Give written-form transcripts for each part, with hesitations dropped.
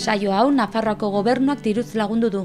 Saio hau Nafarroako gobernuak diruz lagundu du.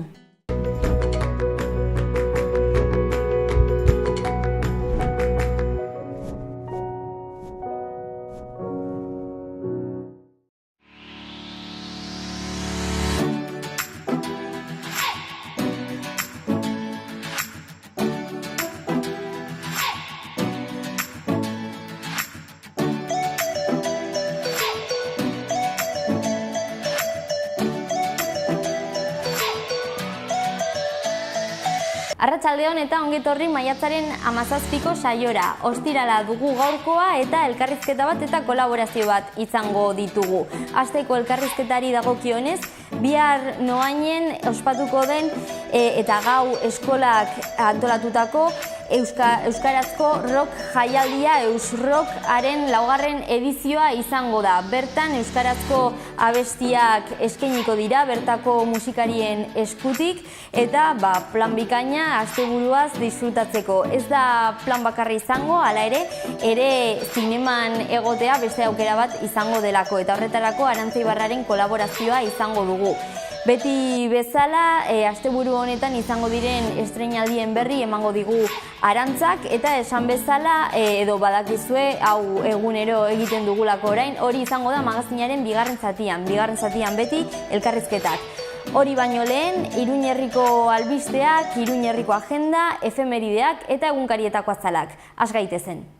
Arratsaldeon eta ongi etorri maiatzaren 17ko saiora. Ostirala dugu gaurkoa eta elkarrizketa bat eta kolaborazio bat izango ditugu. Asteko elkarrizketari dagokionez, bihar noainen ospatuko den eta gau eskolak antolatutako euskarazko rock jaialdia Eusrockaren 4. edizioa izango da. Bertan euskarazko abestiak eskainiko dira bertako musikarien eskutik eta plan bikaina asteburuaz disfrutatzeko. Ez da plan bakarra izango, hala ere zineman egotea beste aukera bat izango delako eta horretarako Arantza Ibarraren kolaborazioa izango dugu. Beti bezala, asteburu honetan izango diren estreinaldien berri emango digu Arantzak eta esan bezala edo badakizue hau egunero egiten dugulako orain, hori izango da magazinaren bigarren zatian beti elkarrizketak. Hori baino lehen, Iruñerriko albisteak, Iruñerriko agenda, efemerideak eta egunkarietako azalak. Has gaitezen.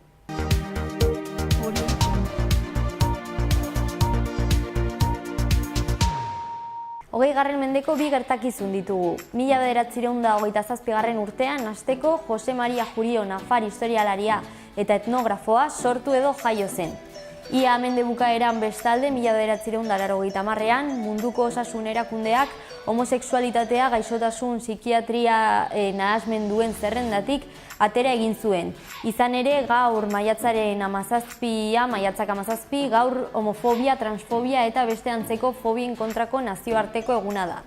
20. mendeko bi gertakizun ditugu. 1927 urtean hasteko Jose Maria Jurio Nafar historialaria eta etnografoa sortu edo jaio zen. Ia mende bukaeran bestalde 1980ean munduko osasun erakundeak homosexualitatea gaixotasun psikiatria nahasmenduen zerrendatik atera egin zuen. Izan ere, gaur maiatzaren 17, gaur homofobia, transfobia eta beste antzeko fobien kontrako nazioarteko eguna da.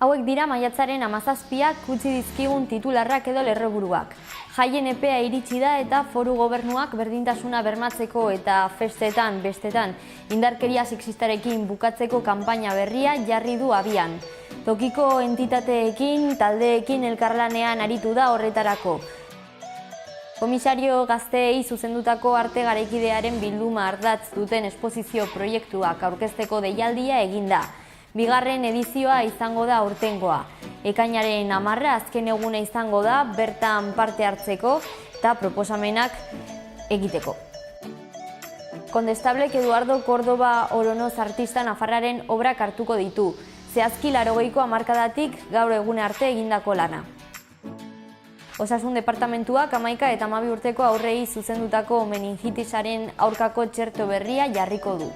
Hauek dira maiatzaren 17ak utzi dizkigun titularrak edo lerroburuak. Jaien epea iritsi da eta foru gobernuak berdintasuna bermatzeko eta festetan, bestetan, indarkeria sexistarekin bukatzeko kanpaina berria jarri du abian. Tokiko entitateekin, taldeekin elkarlanean aritu da horretarako. Komisario gazteei zuzendutako arte garaikidearen bilduma ardatz duten esposizio proiektuak aurkezteko deialdia egin da. 2. edizioa izango da aurtengoa. Ekainaren 10 azken eguna izango da bertan parte hartzeko eta proposamenak egiteko. Kondestablek Eduardo Córdoba Oronoz artista nafarraren obrak hartuko ditu. Zehazki 80ko hamarkadatik gaur egune arte egindako lana. Osasun departamentuak 11 eta 12 urteko aurrei zuzendutako meningitisaren aurkako txerto berria jarriko du.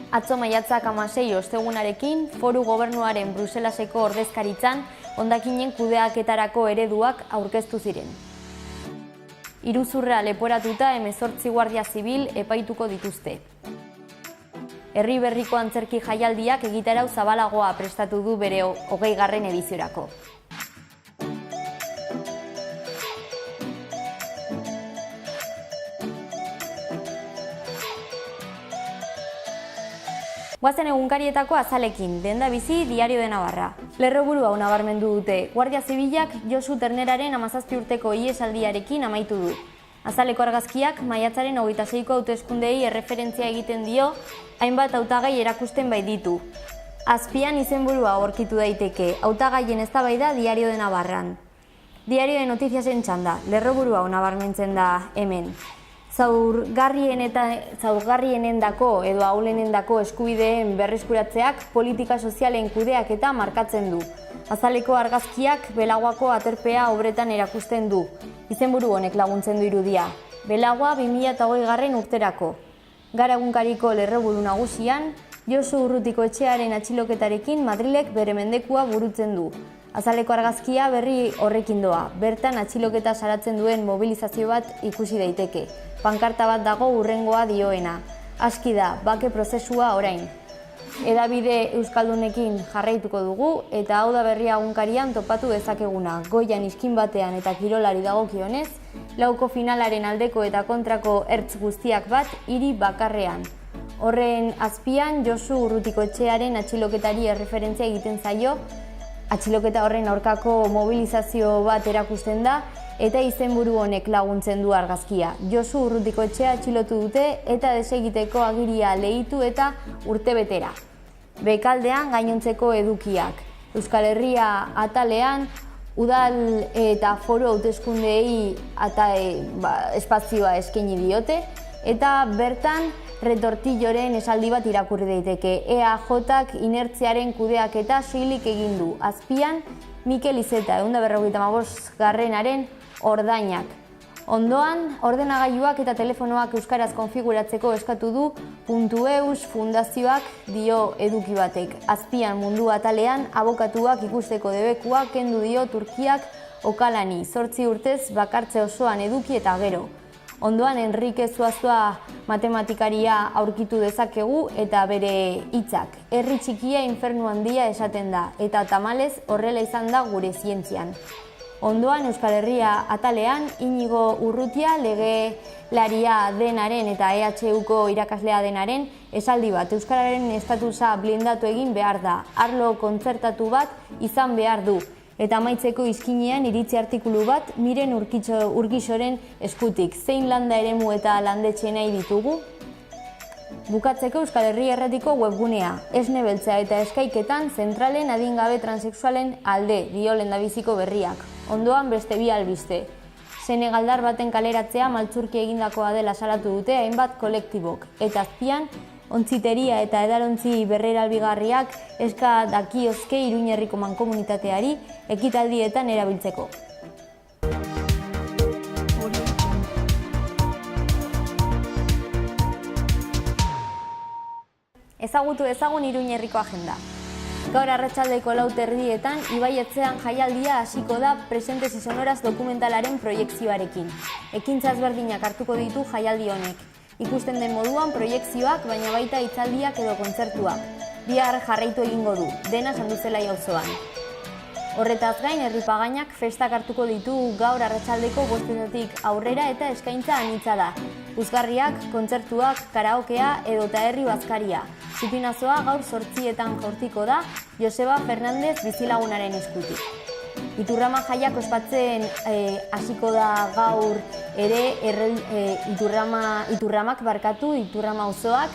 Atzo maiatzak 16 ostegunarekin, foru gobernuaren Bruselaseko ordezkaritzan hondakinen kudeaketarako ereduak aurkeztu ziren. Iruzurra leporatuta 18 guardia zibil epaituko dituzte. Herri berriko antzerki jaialdiak egitarau zabalagoa prestatu du bere 20. ediziorako. Guazen egunkarietako azalekin, denda bizi Diario de Navarra. Lerroburu hau nabarmendu dute, Guardia Zibilak Josu Terneraren 17 urteko ihesaldiarekin amaitu du. Azaleko argazkiak maiatzaren 26ko hauteskundeei erreferentzia egiten dio, hainbat hautagai erakusten baititu. Azpian izenburua aurkitu daiteke, hautagaien eztabaida Diario de Navarran. Diario de Notiziasen txanda, lerroburu hau nabarmentzen da hemen. Zaurgarrienendako edo ahulenendako eskubideen berreskuratzeak politika sozialen kudeak eta markatzen du. Azaleko argazkiak Belaguako aterpea obretan erakusten du. Izenburu honek laguntzen du irudia. Belagua 2020 urterako. Gara egunkariko lerroburu nagusian, Josu Urrutiko etxearen atxiloketarekin Madrilek bere mendekua burutzen du. Azaleko argazkia berri horrekin doa. Bertan atxiloketa salatzen duen mobilizazio bat ikusi daiteke. Pankarta bat dago hurrengoa dioena. Aski da, bake prozesua orain. Hedabide euskaldunekin jarraituko dugu eta hau da berria egunkarian topatu dezakeguna. Goian iskin batean eta kirolari dagokionez, lauko finalaren aldeko eta kontrako ertz guztiak bat hiri bakarrean. Horren azpian Josu Urrutikoetxearen atxiloketari erreferentzia egiten zaio, atxiloketa horren aurkako mobilizazio bat erakusten da, eta izenburu honek laguntzen du argazkia. Josu Urrutikoetxea atxilotu dute eta desegiteko agiria lehitu eta urtebetera. Bekaldean gainontzeko edukiak. Euskal Herria atalean udal eta foru hauteskundeei espazioa eskaini diote, eta bertan retortilloren esaldi bat irakurri daiteke. EAJak inertziaren kudeaketa soilik egin du. Azpian Mikel Izeta 155. ordainak. Ondoan, ordenagailuak eta telefonoak euskaraz konfiguratzeko eskatu du .eus fundazioak dio eduki batek. Azpian mundu atalean abokatuak ikusteko debekuak kendu dio Turkiak Okalani, 8 urtez bakartze osoan eduki eta gero. Ondoan Enrique Zuazua matematikaria aurkitu dezakegu eta bere hitzak. Herri txikia infernu handia esaten da, eta tamalez horrela izan da gure zientzian. Ondoan Euskal Herria atalean Inigo Urrutia legelaria denaren eta EHUko irakaslea denaren esaldi bat. Euskararen estatusa blindatu egin behar da, arlo kontzertatu bat izan behar du. Eta amaitzeko izkinean iritzi artikulu bat Miren Urkisoren eskutik. Zein landa eremu eta landetxe nahi ditugu? Bukatzeko Euskal Herria Erratiko webgunea. Esne beltzea eta eskaiketan zentralen adingabe transexualen alde dio lehendabiziko berriak. Ondoan beste bi albiste. Senegaldar baten kaleratzea maltzurki egindakoa dela salatu dute hainbat kolektibok. Eta azpian, ontziteria eta edalontzi berreralbigarriak eska dakiozke Iruña herriko mankomunitateari ekitaldietan erabiltzeko. Ezagutu ezagun Iruña herriko agenda. Gaur arratsaldeko 4:00 Ibaietxean jaialdia hasiko da Presentes y Sonoras dokumentalaren proiekzioarekin. Ekintza ezberdinak hartuko ditu jaialdi honek. Ikusten den moduan proiekzioak, baina baita hitzaldiak edo kontzertuak. Bihar jarraitu egingo du, dena Sanduzelai auzoan. Horretaz gain, herripagainak festak hartuko ditu gaur arratsaldeko 5:00 aurrera eta eskaintza anitza da. Puzgarriak, kontzertuak, karaokea edota herri bazkaria. Txupinazoa gaur 8:00 jaurtiko da Joseba Fernandez bizilagunaren eskutik. Iturrama jaiak ospatzen hasiko da gaur ere Iturrama auzoak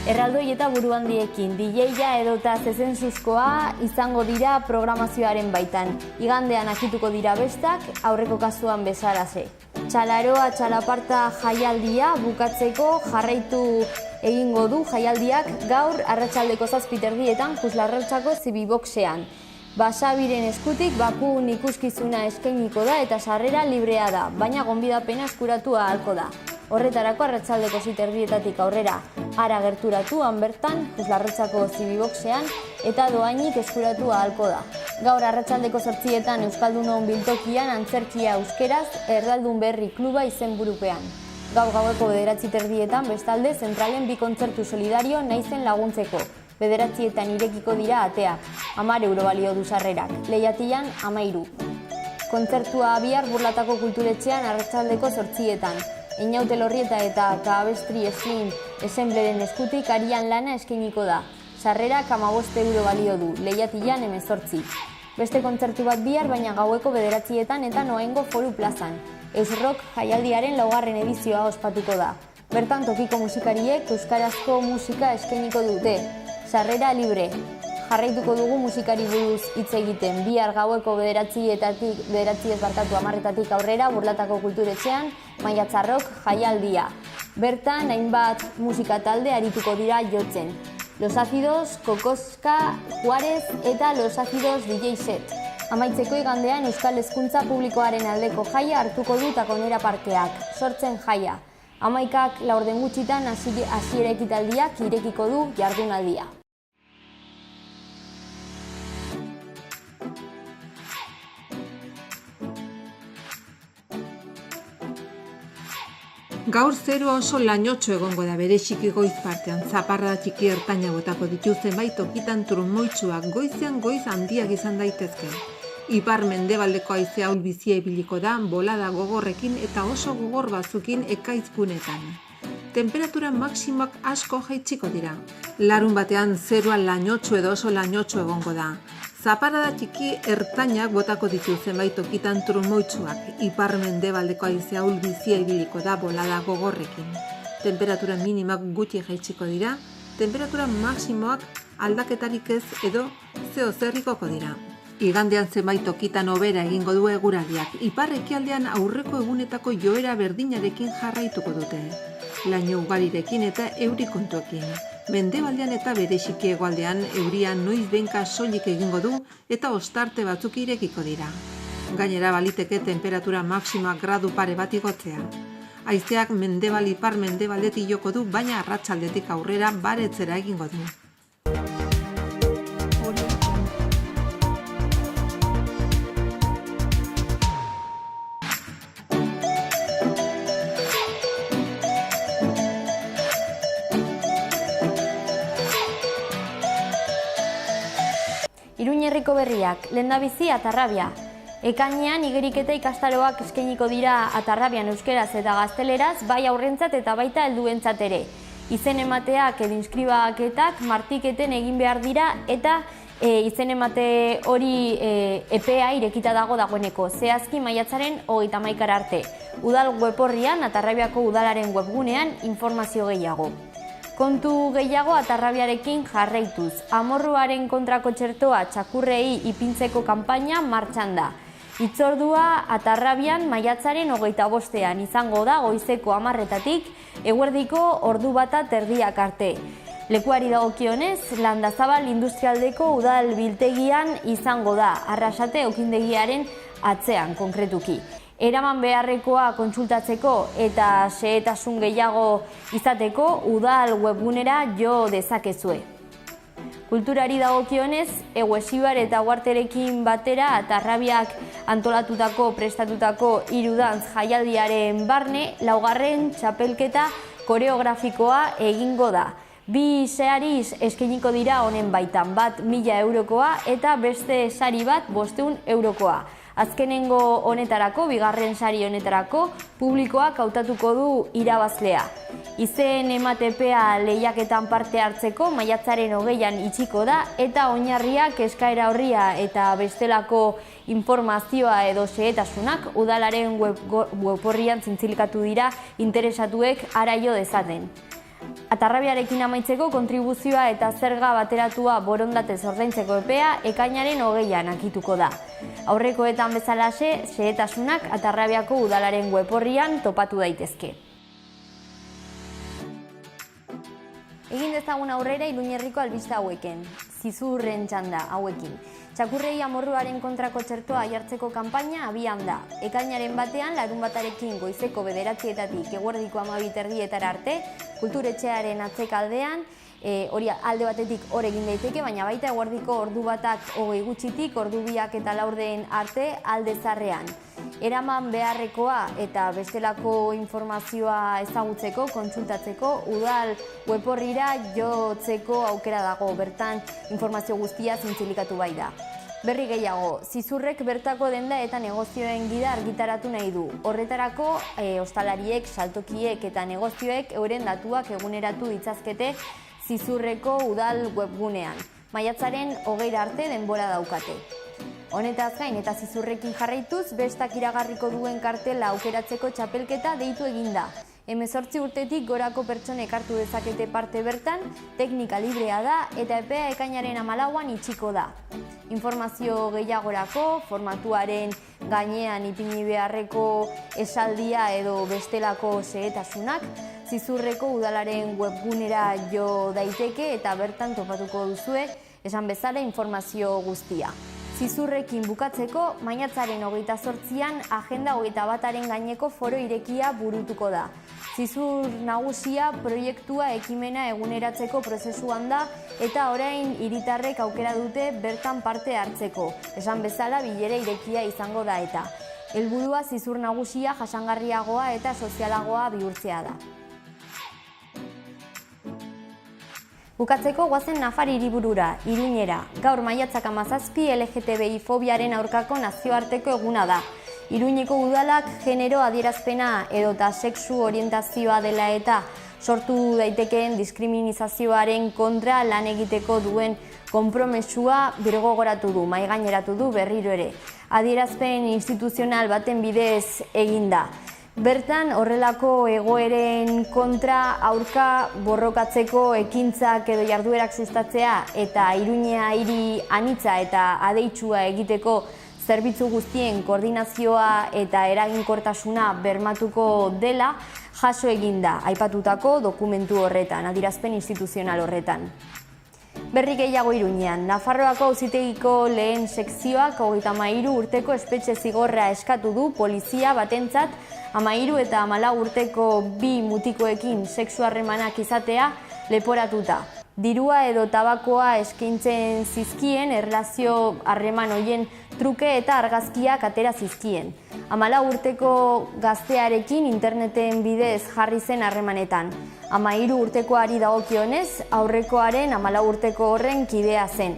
erraldoi eta buruhandiekin. DJ-a edota zezensuzkoa izango dira programazioaren baitan. Igandean akituko dira bestak, aurreko kasuan bezalaxe. Txalaroa txalaparta jaialdia bukatzeko jarraitu egingo du jaialdiak gaur arratsaldeko 7:30 Juslarrotxako Zibiboxean. Basabiren eskutik bakun ikuskizuna eskainiko da eta sarrera librea da, baina gonbidapena eskuratu ahalko da. Horretarako arratsaldeko 7:30 aurrera ara gerturatuan bertan Juslarrotxako Zibiboxean eta doainik eskuratu ahalko da. Gaur arratsaldeko 8:00 Euskaldunon biltokian antzerkia euskeraz Erdaldun Berri kluba izenburupean. Gaur gaueko 9:30 bestalde zentralen bi kontzertu solidario naizen laguntzeko. 9:00 irekiko dira ateak, 10 euro balio du sarrerak, Lehiatilan 13. Kontzertua bihar Burlatako kulturetxean arratsaldeko 8:00. Inaute Lorrieta eta Kabestri Eskin Esenbleren eskutik arian lana eskainiko da. Sarrerak 15 euro balio du, Lehiatilan 18. Beste kontzertu bat bihar, baina gaueko 9:00 eta Noaingo Foru plazan. Eusrock jaialdiaren 2. edizioa ospatuko da. Bertan tokiko musikariek euskarazko musika eskainiko dute. Sarrera libre. Jarraituko dugu musikari buruz hitz egiten. Bihar gaueko 10:00 aurrera Burlatako kulturetxean Maiatzarrok jaialdia. Bertan hainbat musika talde arituko dira jotzen. Los Ácidos, Kokoska, Juarez eta Los Ácidos DJ set. Amaitzeko igandean Euskal Hezkuntza Publikoaren aldeko jaia hartuko du Takonera Parkeak. Sortzen jaia. 11:00 laurden gutxitan hasiera ekitaldiak irekiko du jardunaldia. Gaur zerua oso lainotxo egongo da bereziki goiz partean, zaparrada txiki ertaina botako dituzten bai tokitan trumoitsuak goizean goiz handiak izan daitezke. Ipar-mendebaldeko haize ahul-bizia ibiliko da, bolada gogorrekin eta oso gogor batzukin ekaitzgunetan. Temperatura maksimoak asko jaitsiko dira. Larun batean zeroa lainotsu edo oso lainotsu egongo da. Zaparrada txiki ertainak botako ditu zenbait tokitan trumoitsuak. Ipar-mendebaldeko haize ahul-bizia ibiliko da bolada gogorrekin. Temperatura minimak gutxi jaitsiko dira, temperatura maksimoak aldaketarik ez edo zerrikoko dira. Igandean zenbait tokitan hobera egingo du eguraldiak. Ipar-ekialdean aurreko egunetako joera berdinarekin jarraituko dute. Laino ugarirekin eta euri kontuekin. Mendebaldean eta bereziki hegoaldean euria noizbehinka soilik egingo du eta ostarte batzuk irekiko dira. Gainera baliteke temperatura maksimoak gradu pare bat igotzea. Haizeak ipar-mendebaldetik joko du, baina arratsaldetik aurrera baretzera egingo du. Iruñerriko berriak, lehendabizi Atarrabia. Ekainean igeriketa ikastaroak eskainiko dira Atarrabian euskeraz eta gazteleraz, bai aurrentzat eta baita helduentzat ere. Izen emateak edo inskribaketak martiketen egin behar dira eta izen emate hori epea irekita dagoeneko, zehazki maiatzaren 31 arte. Udal web orrian, Atarrabiako udalaren webgunean informazio gehiago. Kontu gehiago Atarrabiarekin jarraituz. Amorruaren kontrako txertoa txakurrei ipintzeko kanpaina martxan da. Hitzordua Atarrabian maiatzaren 25ean izango da goizeko 10:00-tatik eguerdiko ordu bata terdiak arte. Lekuari dagokionez, Landazabal industrialdeko udal biltegian izango da, Arrasate okindegiaren atzean konkretuki. Eraman beharrekoa kontsultatzeko eta xehetasun gehiago izateko udal webgunera jo dezakezue. Kulturari dagokionez, Eguesibar eta Uarterekin batera Atarrabiak antolatutako prestatutako irudantz jaialdiaren barne, 4. txapelketa koreografikoa egingo da. 2 sari eskainiko dira honen baitan, bat 1000 eurokoa eta beste sari bat 500 eurokoa. Azkenengo honetarako, 2. sari honetarako, publikoak hautatuko du irabazlea. Izen ematepea lehiaketan parte hartzeko maiatzaren 20ean itxiko da eta oinarriak, eskaera orria eta bestelako informazioa edo xehetasunak udalaren web orrian zintzilikatu dira interesatuek araio dezaten. Atarrabiarekin amaitzeko kontribuzioa eta zerga bateratua borondatez ordaintzeko epea ekainaren 20ean akituko da. Aurrekoetan bezalaxe, xehetasunak Atarrabiako udalaren web orrian topatu daitezke. Egin dezagun aurrera Iruñerriko albiste hauekin, zizurren txanda hauekin. Txakurrei amorruaren kontrako txertoa jartzeko kanpaina abian da. Ekainaren batean, larunbatarekin goizeko 9:00-tatik eguerdiko 12:30 arte, kulturetxearen atzekaldean, hori alde batetik hor egin daiteke, baina baita eguerdiko ordu batak 20 gutxitik, ordu 2 eta 4 arte alde zarrean. Eraman beharrekoa eta bestelako informazioa ezagutzeko, kontsultatzeko, udal web orrira jotzeko aukera dago, bertan informazio guztia zintzilikatu bai da. Berri gehiago, zizurrek bertako denda eta negozioen gida argitaratu nahi du. Horretarako, ostalariek, saltokiek eta negozioek euren datuak eguneratu ditzazkete zizurreko udal webgunean. Maiatzaren 20 arte denbora daukate. Honetaz gain eta zizurrekin jarraituz, bestak iragarriko duen kartela aukeratzeko txapelketa deitu eginda. 18 urtetik gorako pertsonek hartu dezakete parte bertan, teknika librea da eta epea ekainaren 14ean itxiko da. Informazio gehiagorako, formatuaren gainean ipini beharreko esaldia edo bestelako xehetasunak, zizurreko udalaren webgunera jo daiteke eta bertan topatuko duzue, esan bezala informazio guztia. Zizurrekin bukatzeko, maiatzaren 28ean agenda 21aren gaineko foro irekia burutuko da. Zizur nagusia proiektua ekimena eguneratzeko prozesuan da eta orain hiritarrek aukera dute bertan parte hartzeko. Esan bezala bilera irekia izango da eta. Helburua zizur nagusia jasangarriagoa eta sozialagoa bihurtzea da. Bukatzeko goazen Nafar hiriburura, Iruñera. Gaur maiatzak 17 LGTBI fobiaren aurkako nazioarteko eguna da. Iruñeko udalak genero adierazpena edota sexu orientazioa dela eta sortu daitekeen diskriminazioaren kontra lan egiteko duen konpromesua birgogoratu du, mahaigaineratu du berriro ere. Adierazpen instituzional baten bidez eginda. Bertan horrelako egoeren kontra aurka borrokatzeko ekintzak edo jarduerak sustatzea eta Iruñea hiri anitza eta adeitsua egiteko zerbitzu guztien koordinazioa eta eraginkortasuna bermatuko dela jaso eginda aipatutako dokumentu horretan, adierazpen instituzional horretan. Berri gehiago Iruñean, Nafarroako Auzitegiko lehen sekzioak 33 urteko espetxe zigorra eskatu du polizia batentzat 13 eta 14 urteko bi mutikoekin sexu harremanak izatea leporatuta. Dirua edo tabakoa eskaintzen zizkien, erlazio harreman hoien truke eta argazkiak atera zizkien. 14 urteko gaztearekin interneten bidez jarri zen harremanetan. 13 urtekoari dagokionez, aurrekoaren 14 urteko horren kidea zen.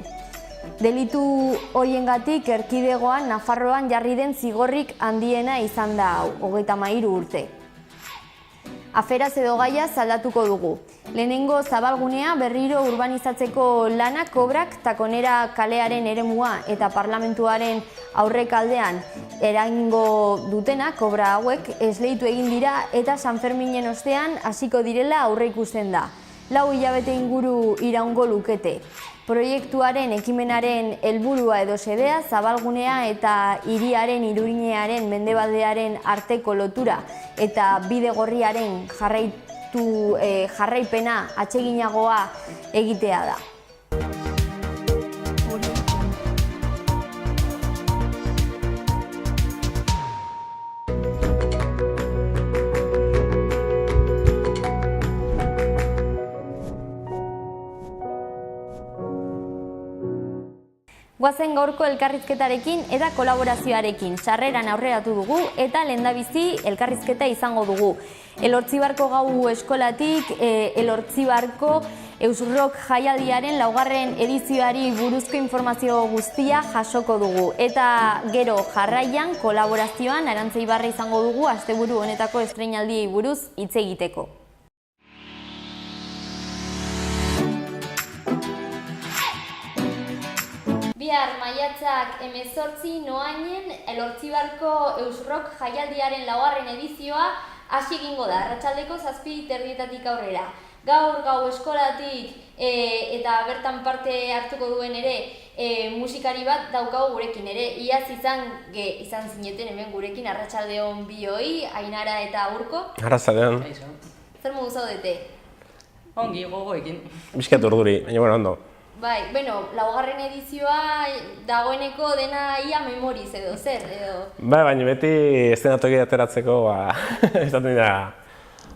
Delitu horiengatik erkidegoan Nafarroan jarri den zigorrik handiena izan da hau, 33 urte. Aferaz edo gaiaz aldatuko dugu. Lehenengo Zabalgunea berriro urbanizatzeko lanak obrak Takonera kalearen eremua eta parlamentuaren aurrekaldean eragingo dutenak obra hauek esleitu egin dira eta San Ferminen ostean hasiko direla aurreikusten da. 4 hilabete inguru iraungo lukete. Proiektuaren ekimenaren helburua edo xedea Zabalgunea eta hiriaren Iruñearen mendebaldearen arteko lotura eta bide gorriaren jarraipena atseginagoa egitea da. Goazen gaurko elkarrizketarekin eta kolaborazioarekin sarreran aurreratu dugu eta lehendabizi elkarrizketa izango dugu. Elortzibarko gau eskolatik Elortzibarko Eusrock jaialdiaren 4. edizioari buruzko informazio guztia jasoko dugu. Eta gero jarraian kolaborazioan Arantza Ibarra izango dugu asteburu honetako estreinaldiei buruz hitz egiteko. Bihar maiatzak 18 noainen Elortzibarko Eusrock jaialdiaren 4. edizioa hasi egingo da, arratsaldeko 7:30 aurrera. Gaur gau eskolatik eta bertan parte hartuko duen ere musikari bat daukagu gurekin ere. Iaz izan zineten hemen gurekin arratsaldeon bioi, Ainara eta Urko. Arratsaldeon. Zer modu zaudete? Ongi gogoekin. Bizkat urduri, baina bueno, ondo. Bai, bueno, 4. edizioa dagoeneko dena ia memoriz edo zer, edo... Bai, baina beti eszenatoki ateratzeko, esaten dira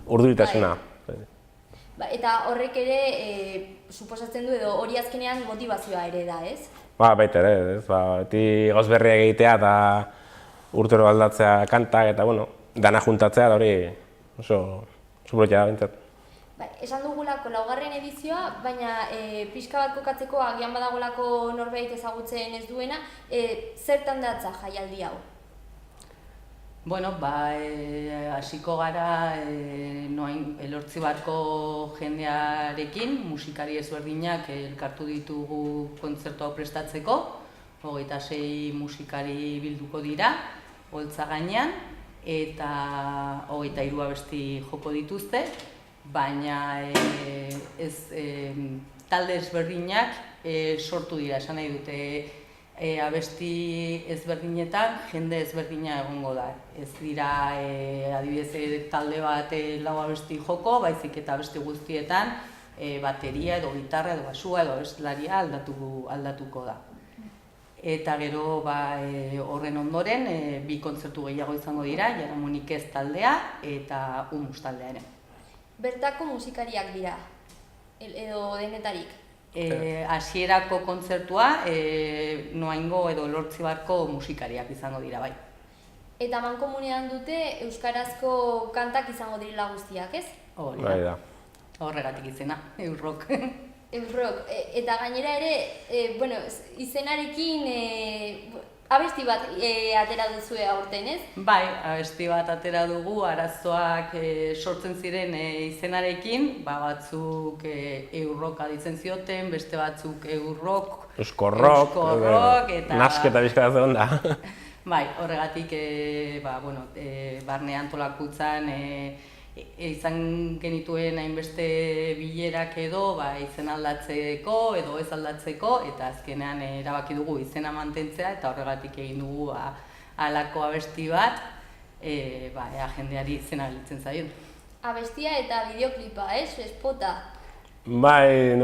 urduritasuna. Eta horrek ere, suposatzen du edo hori azkenean motivazioa ere da, ez? Baita ere, ez, beti gauz berriak egitea eta urtero aldatzea kantak eta, bueno, dana juntatzea da hori oso proiektua da bintzat. Esan dugulako 4. edizioa, baina pixka bat kokatzeko agian badagolako norbait ezagutzen ez duena, zertan datza jaialdi hau? Bueno, hasiko gara Elortzibarko jendearekin, musikari ezberdinak elkartu ditugu kontzertu hau prestatzeko, 26 musikari bilduko dira, holtza gainean, eta 23 abesti joko dituzte, baina talde ezberdinak sortu dira, esan nahi dute abesti ezberdinetan jende ezberdina egongo da. Ez dira adibidez talde bat 4 abesti joko, baizik eta abesti guztietan bateria edo gitarra edo basua edo abeslaria aldatuko da. Eta gero horren ondoren 2 kontzertu gehiago izango dira, Jaramonikez taldea eta Humus taldea ere. Bertako musikariak dira, edo denetarik? Hasierako kontzertua Noaingo edo Elortzibarko musikariak izango dira, bai. Eta mankomunean dute euskarazko kantak izango direla guztiak, ez? Hori da. Horregatik izena, Eurrock. Eusrock, eta gainera ere, bueno, izenarekin abesti bat atera duzue aurten, ez? Bai, abesti bat atera dugu, arazoak sortzen ziren izenarekin, batzuk Eurroka ditzen zioten, beste batzuk Eurrock, Euskorrok, eta... nasketa bizkara zegoen da. Bai, horregatik, barne antolakuntzan izan genituen hainbeste bilerak edo izen aldatzeko edo ez aldatzeko, eta azkenean erabaki dugu izena mantentzea, eta horregatik egin dugu halako abesti bat, jendeari izena gelitzen zaion. Abestia eta bideoklipa, espota? Bai,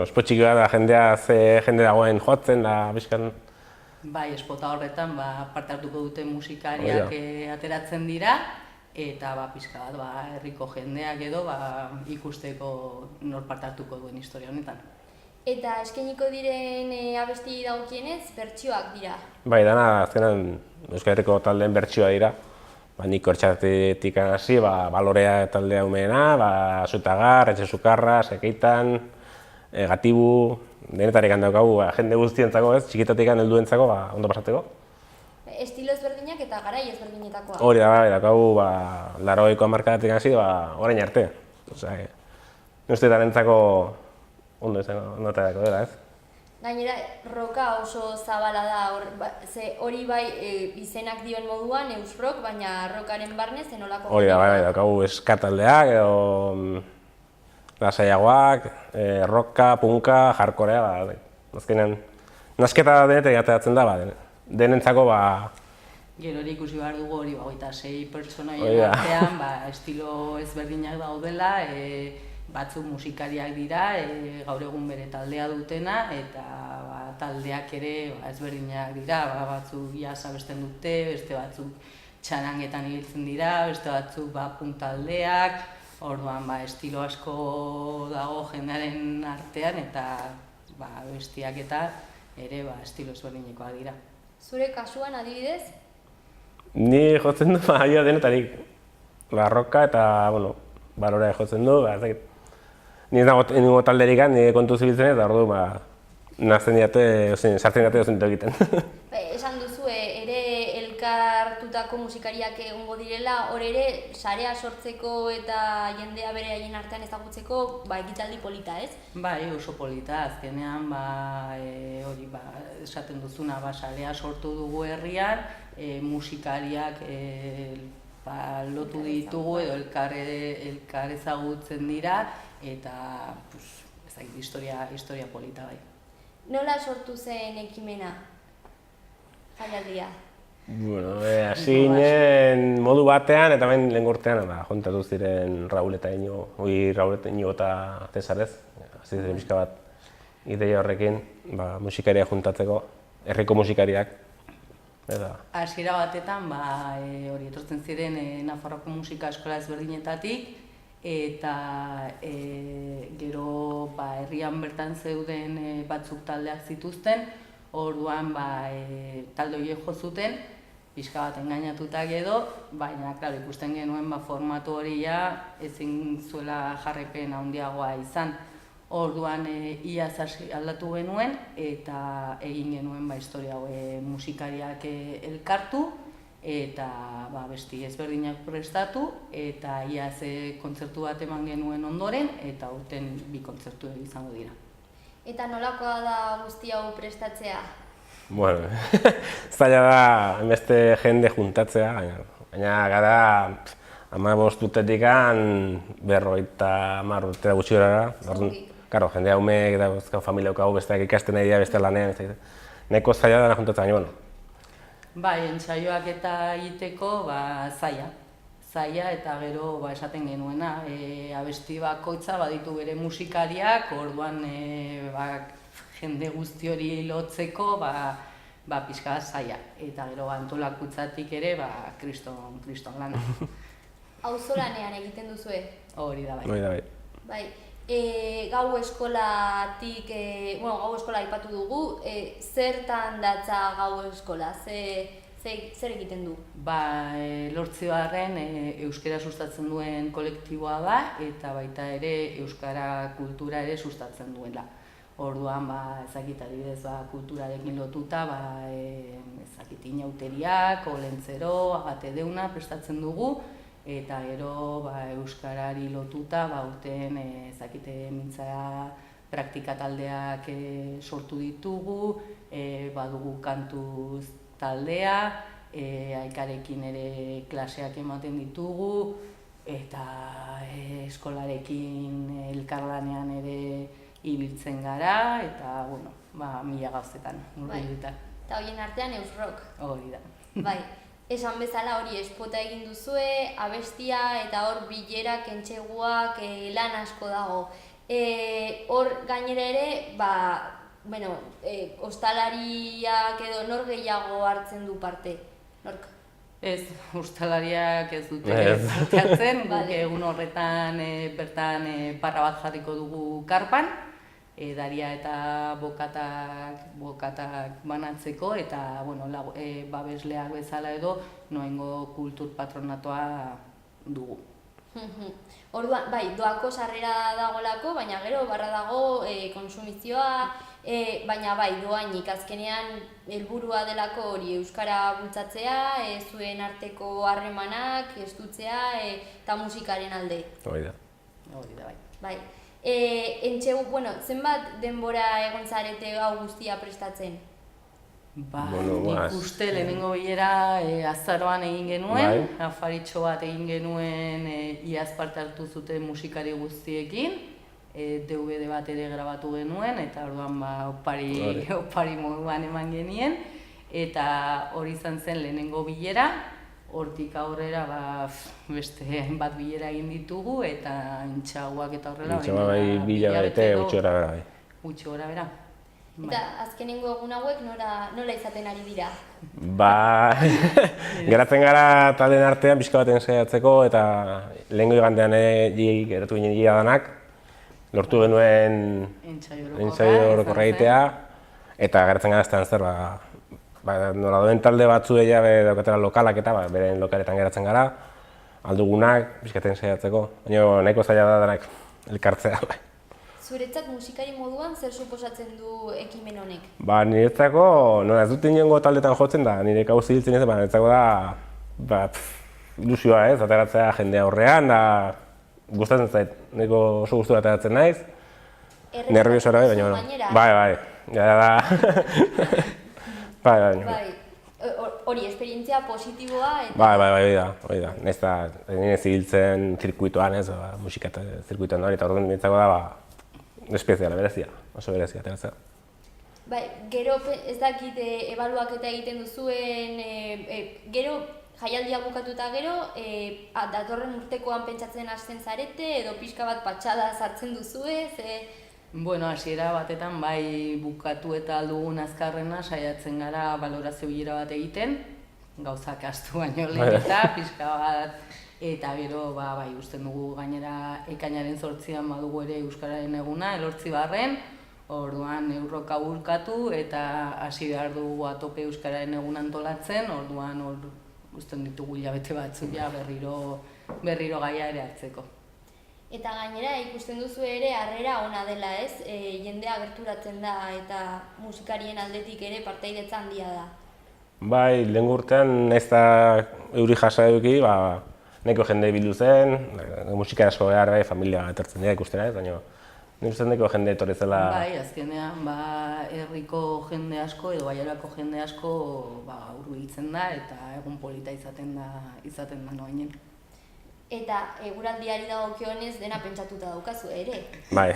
espot txiki bat da jende dagoen jotzen da bizkan. Bai, espota horretan parte hartuko dute musikariak ateratzen dira, eta pixka bat herriko jendeak edo ikusteko nor parte hartuko duen historia honetan. Eta eskainiko diren abesti dagokienez, bertsioak dira? Bai, dana azkenan Euskal Herriko taldeen bertsioa dira. Nik Kortxatetik hasi, Balorea taldea umeena, Zutagar, Etxe Sukarra, Sekeitan, Gatibu, denetarik handaukagu jende guztientzako, txikitatik helduentzako ondo pasateko. Estilo ezberdinak eta garai ezberdinetakoa. Hori da, daukagu 80ko hamarkadatik hasi, orain arte. Usteetarentzako ondo izango dela, ez? Gainera, roka oso zabala da, hori bai izenak dioen moduan, Eusrock, baina rockaren barne zenolako... Hori da, bai, daukagu eskataldeak edo lasaiagoak, rocka, punka, hardcorea, azkenean nasketa denetek ateratzen da, denentzako Gero ikusi behar dugu hori 26 pertsonaien artean, estilo ezberdinak daudela, batzuk musikariak dira, gaur egun bere taldea dutena, eta taldeak ere ezberdinak dira, batzuk jazz abesten dute, beste batzuk txarangetan ibiltzen dira, beste batzuk punk taldeak, orduan estilo asko dago jendearen artean, eta bestiak eta ere estilo ezberdinekoak dira. Zure kasuan adibidez? Ni jotzen du denetarik, rocka eta Balorea jotzen du, ni ez nago talderikan, nire kontu zibiltzen eta ordu sartzen diate dozentu egiten. Esan duzu, ere elkartutako musikariak egongo direla, hor ere sarea sortzeko eta jendea bere haien artean ezagutzeko ekitaldi polita, ez? Bai, oso polita, azkenean hori esaten duzuna, sarea sortu dugu herrian, musikariak lotu ditugu edo elkar ezagutzen dira, eta historia polita bai. Nola sortu zen ekimena? Jaialdia? Hasi ginen modu batean eta lehen urtean jontatu ziren Raul eta Inigo eta Cesarez. Hasi ziren pixka bat ideia horrekin musikariak juntatzeko, herriko musikariak. Hasiera batetan hori etortzen ziren Nafarroako musika eskola ezberdinetatik, eta gero herrian bertan zeuden batzuk taldeak zituzten, orduan talde horiek jo zuten, pixka bat engainatutak edo, baina ikusten genuen formatu hori ezin zuela jarraipen handiagoa izan. Orduan iaz aldatu genuen eta egin genuen historia musikariak elkartu, eta besti ezberdinak prestatu, eta iaz kontzertu bat eman genuen ondoren, eta aurten 2 kontzertu izango dira. Eta nolakoa da guzti hau prestatzea? Bueno, zaila da hainbeste jende juntatzea, baina gara 15 urtetikan 50 urtera gutxi gara. Karo, jendea umeek eta familia daukagu besteak ikasten nahi dira beste lanean, neko zaila dena juntatzen, baina, Bai, entsaioak eta egiteko zaila eta gero esaten genuena, abesti bakoitza baditu bere musikariak, orduan jende guzti hori lotzeko pixka zaila, eta gero antolakutzatik ere kriston lana. Auzolanean egiten duzue? Hori da bai. Bai. Gau eskolatik, gau eskola aipatu dugu, zertan datza gau eskola? zer egiten du? Elortzioarren euskara sustatzen duen kolektiboa da eta baita ere euskara kultura ere sustatzen duela. Orduan, ezakit adibidez, kulturarekin lotuta, inauteriak, olentzero, agatedeuna prestatzen dugu, eta gero euskarari lotuta, urten mintza praktika taldeak sortu ditugu, badugu kantuz taldea, aikarekin ere klaseak ematen ditugu, eta eskolarekin elkarlanean ere ibiltzen gara, eta, mila gauzetan, urbilduta. Eta horien artean Eusrock. Hori da. Bai, esan bezala hori espota egin duzue, abestia eta hor bilerak, entxeguak, lan asko dago. Hor gainera ere, ostalariak edo nor gehiago hartzen du parte? Nork? Ez, ostalariak ez dute parte hartzen, guk egun horretan bertan parra bat jarriko dugu karpan, daria eta bokatak banatzeko eta babesleak bezala edo noengo kultur patronatoa dugu. Orduan, doako sarrera dagolako, baina gero barra dago konsumizioa, baina doainik azkenean helburua delako hori euskara bultzatzea, zuen arteko harremanak, estutzea eta musikaren alde. Hori da. Hori da, bai. Bai. Entxegu, zenbat denbora egon zarete hau guztia prestatzen? Nik uste lehenengo bilera azaroan egin genuen, afaritxo bat egin genuen iaz parte hartu zuten musikari guztiekin, DVD bat ere grabatu genuen, eta orduan opari moduan eman genien, eta hori izan zen lehenengo bilera, hortik aurrera beste hainbat bilera egin ditugu, eta intxaguak eta horrela... Intxaguak bila bete gutxi gora bera. Gutxi gora bera. Eta azkenengo egun hauek nola izaten ari dira? Geratzen gara taldeen artean pixka baten saiatzeko eta lehengo igandean geratu ginen gira danak. Lortu genuen entsaio orokorra egitea eta geratzen gara aztean zer, nola duen talde batzu daukatela lokalak eta beren lokaletan geratzen gara, aldugunak pixka baten saiatzeko, baina nahiko zaila da danak elkartzea. Zuretzat musikari moduan zer suposatzen du ekimen honek? Niretzako, ez dut inongo taldetan jotzen da, nire kauzi hiltzen ez, niretzako da ilusioa ez, ateratzea jendea horrean, gustatzen zait, nahiko oso gustura ateratzen naiz. Nerviosora baina, bai, gara da. Bai. Hori, esperientzia positiboa eta... Bai, hori da. Nire zihiltzen zirkuitoan ez, musika zirkuitoan hori, eta orduan niretzako da, espeziala, berezia, oso berezia, ateratzea. Bai, gero ez dakit ebaluaketa egiten duzuen, gero jaialdia bukatuta gero, datorren urtekoan pentsatzen hasten zarete edo pixka bat patxada sartzen duzue, hasiera batetan bai bukatu eta aldugun azkarrena saiatzen gara balorazio bilera bat egiten, gauzak astu baino lehen eta pixka bat. Eta gero, usten dugu gainera ekainaren 8an badugu ere Euskararen eguna, Elortzibarren, orduan Eurroka bulkatu eta hasi behar dugu atope Euskararen egun antolatzen, orduan usten ditugu hilabete batzuk berriro gaia ere hartzeko. Eta gainera ikusten duzu ere harrera ona dela ez, jendea gerturatzen da eta musikarien aldetik ere partaidetza handia da. Bai, lehen urtean ez da euri jasa eduki, nahiko jende bildu zen, musika asko behar, familia etortzen dira ikustera ez, baina nik uste nahiko jende etorri zela... Bai, azkenean, herriko jende asko edo baiarako jende asko hurbiltzen da eta egun polita izaten da noainen. Eta eguraldiari dagokionez dena pentsatuta daukazu ere. Bai.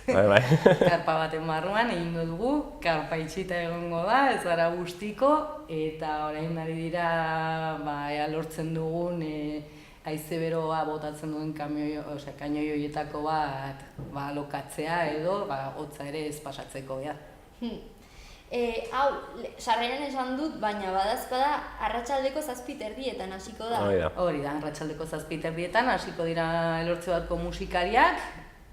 Karpa baten barruan egingo dugu, karpa itxita egongo da, ez gara guztiko, eta orain ari dira lortzen dugun haize beroa botatzen duen kamioi horietako bat lokatzea edo hotza ere ez pasatzeko. Hau, sarreran esan dut, baina badazpada arratsaldeko 7:30 hasiko da. Hori da, arratsaldeko 7:30 hasiko dira Elortze batko musikariak,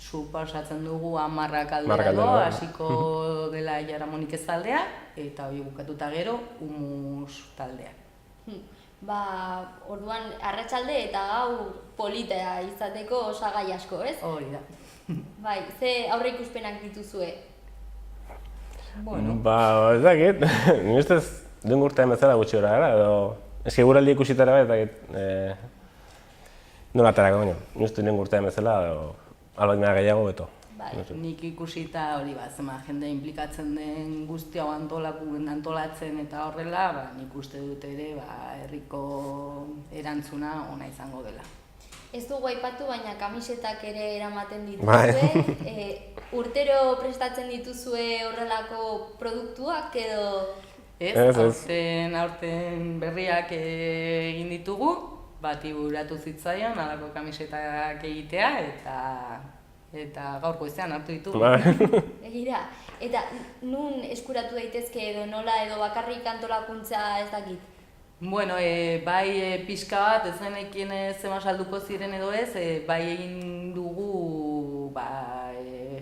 suposatzen dugu 10 aldera Hamarrak edo, aldera, hasiko dela jaramonik ez taldea, eta hori bukatuta gero humus taldea. Orduan, arratsalde eta gau polita izateko osagai asko, ez? Hori da. Bai, ze aurreikuspenak dituzue? Bueno. Ez dakit, nire ustez duen urtean bezala gutxi gora gara, edo... Ez eguraldi ikusitara bat, ez dakit... Nola aterako, baina, nire ustez duen urtean bezala, edo... Albaik nahi gehiago beto. Nik ikusita hori zema jende implikatzen den guzti hau antolatzen eta horrela, nik uste dut ere herriko erantzuna ona izango dela. Ez dugu aipatu, baina kamisetak ere eramaten dituzue. Urtero prestatzen dituzue horrelako produktuak edo... Ez, aurten berriak egin ditugu, bati buratu zitzaion halako kamisetak egitea eta gaur goizean hartu ditugu. Egira, eta nun eskuratu daitezke edo nola edo bakarrik antolakuntza ez dakit? Bueno, bai pixka bat, ez genekien zema salduko ziren edo ez, bai egin dugu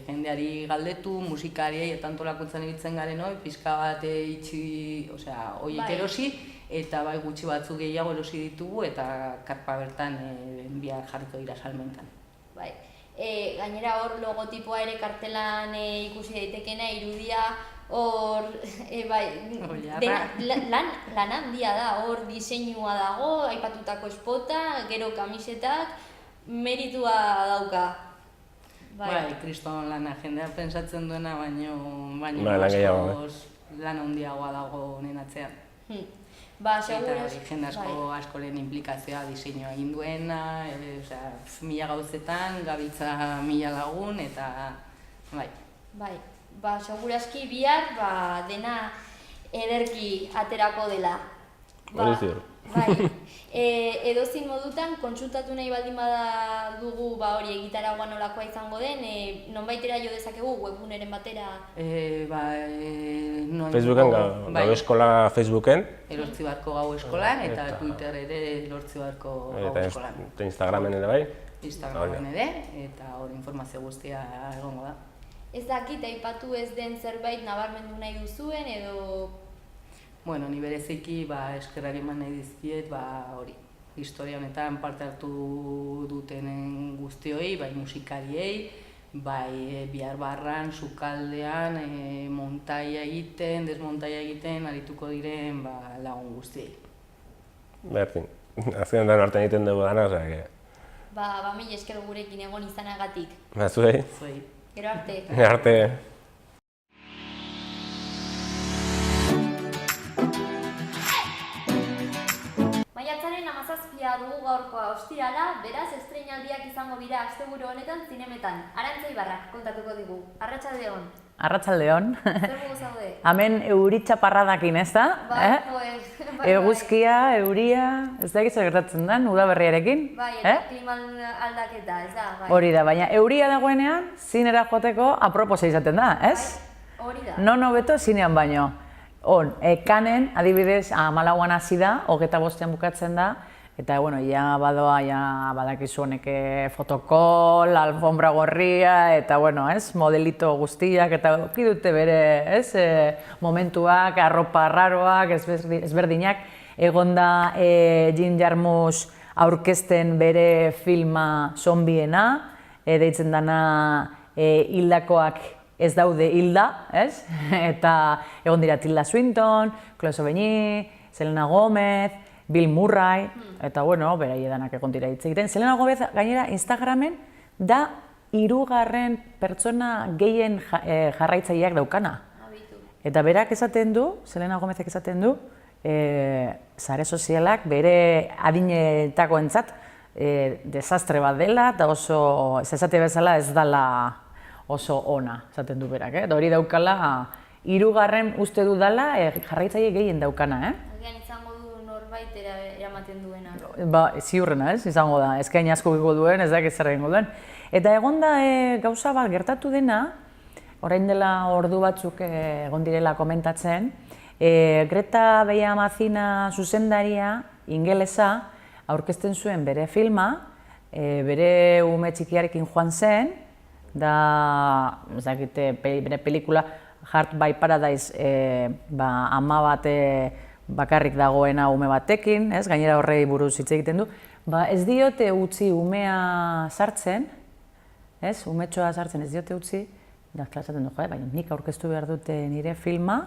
jendeari galdetu, musikariei eta antolakuntzan ibiltzen garen hori, pixka bat itxi, horiek erosi, eta bai gutxi batzuk gehiago erosi ditugu eta karpa bertan bihar jarriko dira salmentan. Bai. Gainera hor logotipoa ere kartelan ikusi daitekena, irudia, hor lan handia da, hor diseinua dago, aipatutako espota, gero kamisetak, meritua dauka. Bai, kriston lana, jendea pensatzen duena, baino lan handiagoa dago honen atzean. Eta jende asko lehen implikazioa diseinua egin duena, 1000 gauzetan, gabiltza 1000 lagun, eta bai. Bai, segurazki bihar dena ederki aterako dela. Hori ziur. Bai, edozein modutan, kontsultatu nahi baldin bada dugu hori egitaragua nolakoa izango den, nonbaitera jo dezakegu webguneren batera? Facebooken, Gau Eskola Facebooken. Elortzibarko Gau Eskolan, eta Twitter ere Elortzibarko Gau Eskolan. Eta Instagramen ere bai? Instagramen ere, eta hor informazio guztia egongo da. Ez dakit, aipatu ez den zerbait nabarmendu nahi duzuen, edo... Bueno, ni bereziki eskerrak eman nahi dizkiet, hori, historia honetan parte hartu dutenen guztioi, bai musikariei, bai bihar barran, sukaldean, montaia egiten, desmontaia egiten, arituko diren lagun guztiei. Berdin, azkenean da norten egiten dugu dana, osea, mil esker gurekin egon izanagatik. Zuei. Gero arte. Arte. Maiatzaren 17 dugu gaurkoa ostirala, beraz estreinaldiak izango dira asteburu honetan zinemetan. Arantza Ibarrak kontatuko digu. Arratsaldeon. Arratsaldeon. Zer modu zaude? Hemen euri txaparradakin, ez da? Eguzkia, euria, ez da egizu gertatzen den, udaberriarekin. Bai, eta kliman aldaketa, ez da? Hori da, baina euria dagoenean, zinera joateko aproposa izaten da, ez? Hori da. Non hobeto zinean baino. Kanen, adibidez, 14an hasi da, 25ean bukatzen da, eta, ja badoa, badakizu honek fotokol, alfombra gorria, eta, modelito guztiak, eta oki dute bere, momentuak, arropa raroak, ezberdinak, egon da Jim Jarmusch aurkezten bere filma zombiena, deitzen dana hildakoak ez daude hilda, eta egon dira Tilda Swinton, Chloe Sevigny, Selena Gomez, Bill Murray, eta beraiedanak egon dira hitz egiten. Selena Gomez gainera Instagramen da 3. pertsona gehien jarraitzaileak daukana. Eta berak esaten du, Selena Gomezek esaten du, sare sozialak bere adinetakoentzat desastre bat dela, eta oso, ez esate bezala ez dela oso ona, esaten du berak, eta hori daukala 3. uste du dela jarraitzaile gehien daukana, Agian izango du norbait eramaten duena. Ziurrena, izango da, eskain asko egingo duen, ez dakit zer egingo duen. Eta egon da gauza bat gertatu dena, orain dela ordu batzuk egon direla komentatzen, Greta Beiamazina zuzendaria, ingelesa, aurkezten zuen bere filma, bere ume txikiarekin joan zen, da, ez dakite, bere pelikula Heart by Paradise, ama bat bakarrik dagoena ume batekin, gainera horrei buruz hitz egiten du, ez diote utzi umea sartzen, umetxoa sartzen ez diote utzi, da, klasaten du, baina nik aurkeztu behar dute nire filma,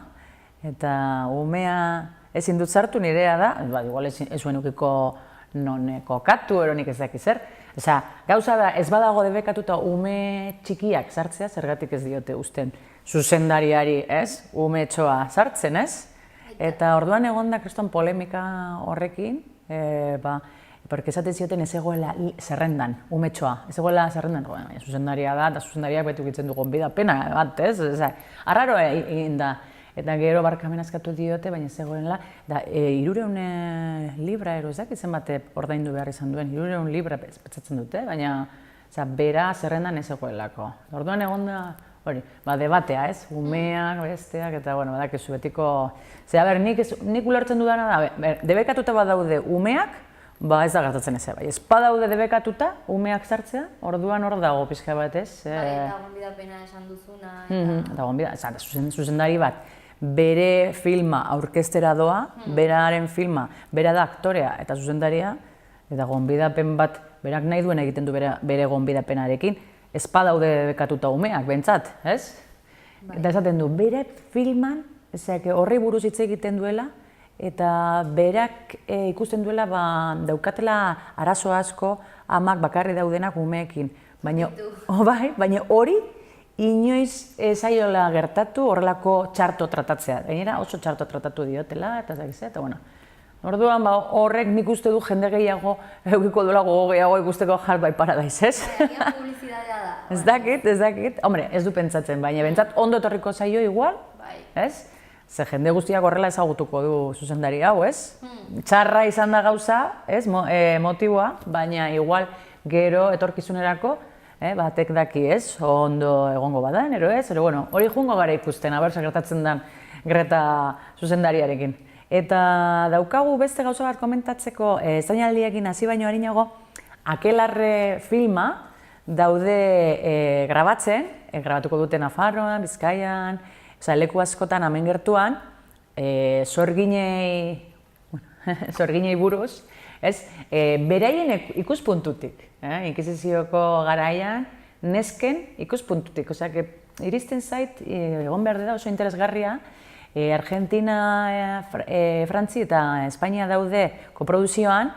eta umea ezin dut sartu nirea da, igual ez zuen ukiko non kokatu, eronik ez dakiz zer. Osea, gauza da, ez badago debekatuta ume txikiak sartzea, zergatik ez diote uzten zuzendariari, umetxoa sartzen, Eta orduan egon da kriston polemika horrekin, porque esaten zioten ez egoela zerrendan, umetxoa, ez egoela zerrendan, zuzendaria da, eta zuzendariak beti ukitzen du gonbidapena bat, arraro egin da. Eta gero barkamen askatu diote, baina ez egoela, da 300 libra ero, ez dakit zenbate ordaindu behar izan duen, 300 libra petzatzen dute, baina bera zerrendan ez egoelako. Orduan egon da, hori, debatea, umeak, besteak, eta badakizu betiko... Nik ulertzen dudana da, debekatuta badaude umeak, ez da gertatzen ez, ez badaude debekatuta umeak sartzea, orduan hor dago pixka bat, ez? Eta gonbidapena esan duzuna, eta gonbidapena, zuzendari bat, bere filma aurkeztera doa, beraren filma, bera da aktorea eta zuzendaria, eta gonbidapen bat, berak nahi duen egiten du bere gonbidapenarekin, ez badaude debekatuta umeak, bentsat, ez? Eta esaten du, bere filman, horri buruz hitz egiten duela, eta berak ikusten duela daukatela arazo asko amak bakarri daudenak umeekin. Baina hori inoiz zaiola gertatu horrelako txarto tratatzea. Gainera oso txarto tratatu diotela, eta eta orduan horrek nik uste du jende gehiago eukiko duela gogo gehiago ikusteko Heart by Paradise, ez? Publizitatea da. Ez dakit. Hombre, ez du pentsatzen, baina bentsat ondo etorriko zaio igual, ez? Ze jende guztiak horrela ezagutuko du zuzendari hau, ez? Txarra izan da gauza, ez? Motiboa, baina igual gero etorkizunerako batek daki, ez? Ondo egongo badan, ero ez? Hori jungo gara ikusten, abertza gertatzen den Greta zuzendariarekin. Eta daukagu beste gauza bat komentatzeko, estrainaldiekin hasi baino harinago, Akelarre filma daude grabatzen, grabatuko dute Nafarroan, Bizkaian, leku askotan hemen gertuan, sorginei buruz, beraien ikuspuntutik, inkisizioko garaian, nesken ikuspuntutik. Iristen zait, egon behar da oso interesgarria, Argentina, Frantzi eta Espainia daude koproduzioan,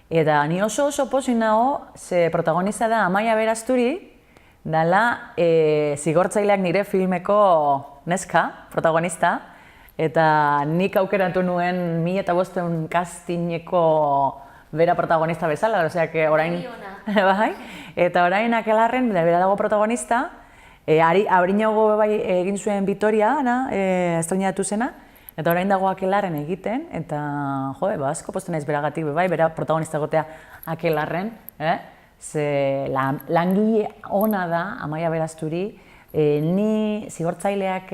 eta ni oso pozik nago, ze protagonista da Amaia Berasturi, dela zigortzaileak nire filmeko neska, protagonista, eta nik aukeratu nuen 1500 castingeko bera protagonista bezala, eta orain Akelarren bera dago protagonista, Abrinago egin zuen Vitoria, estreinatu zena, eta orain dago Akelarren egiten, eta asko posten naiz beragatik, bera protagonista gotea Akelarren, ze langile ona da Amaia Berasturi, ni zigortzaileak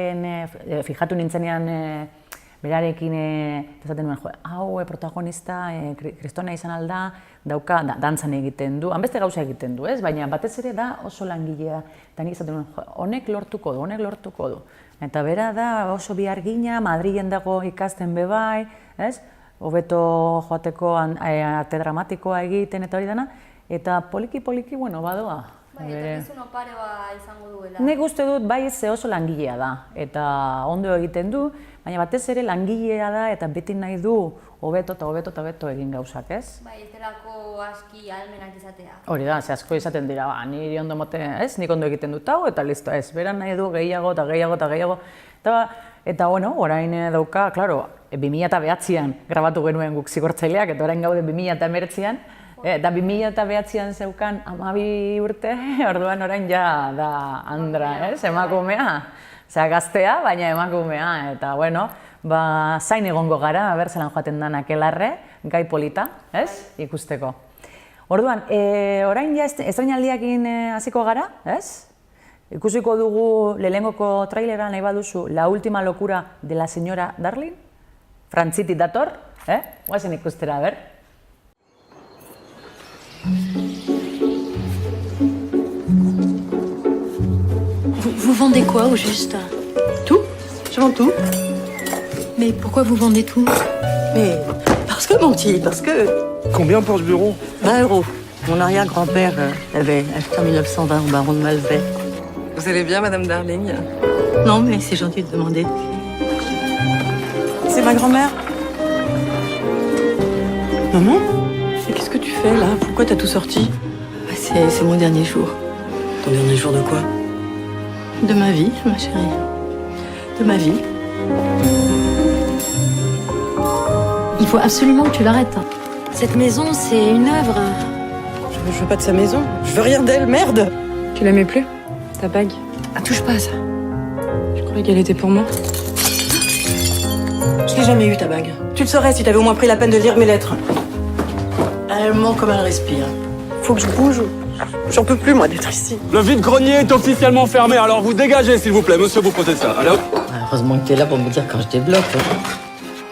fijatu nintzenean berarekin esaten nuen, hau protagonista kristona izan alda, dauka dantzan egiten du, hanbeste gauza egiten du, baina batez ere da oso langilea, eta nik esaten nuen, honek lortuko du. Eta bera da oso bihargina, Madrilen dago ikasten bebai, hobeto joateko arte dramatikoa egiten eta hori dena, eta poliki, badoa. Etorkizun oparoa izango duela. Nik uste dut bai ze oso langilea da, eta ondo egiten du, baina batez ere langilea da eta beti nahi du hobeto egin gauzak, ez? Ez delako aski ahalmenak izatea. Hori da, ze asko izaten dira, niri ondo moten, nik ondo egiten dut hau, eta listo, ez, beran nahi du gehiago, eta orain dauka, klaro, 2009an grabatu genuen guk zigortzaileak, eta orain gaude 2019an, eta 2009an zeukan 12 urte, orduan orain ja da Andra, emakumea. Osea, gaztea, baina emakumea, eta zain egongo gara, zelan joaten den Akelarre, gai polita, ikusteko. Orduan, orain ja estrainaldiakin hasiko gara, ikusiko dugu lehenengoko trailera nahi baduzu La última locura de la señora Darling, Frantzitik dator, guazen ikustera, ber? Vous vendez quoi au juste? Tout. Je vends tout. Mais pourquoi vous vendez tout? Mais parce que, mon petit, parce que... Combien pour ce bureau? 20 €. Mon arrière-grand-père avait acheté en 1920 au baron de Malbec. Vous allez bien, Madame Darling? Non, mais c'est gentil de demander. C'est ma grand-mère. Maman? Mais qu'est-ce que tu fais, là? Pourquoi t'as tout sorti? C'est mon dernier jour. Ton dernier jour de quoi? De ma vie, ma chérie. De ma vie. Il faut absolument que tu l'arrêtes. Cette maison, c'est une œuvre. Je veux pas de sa maison. Je veux rien d'elle, merde! Tu l'aimais plus? Ta bague? Ah, touche pas à ça. Je croyais qu'elle était pour moi. Je l'ai jamais eu, ta bague. Tu le saurais si t'avais au moins pris la peine de lire mes lettres. Elle ment comme elle respire. Faut que je bouge. J'en peux plus, moi, d'être ici. Le vide-grenier est officiellement fermé, alors vous dégagez, s'il vous plaît, monsieur, vous posez ça. Allez, hop. Heureusement que t'es là pour me dire quand je débloque.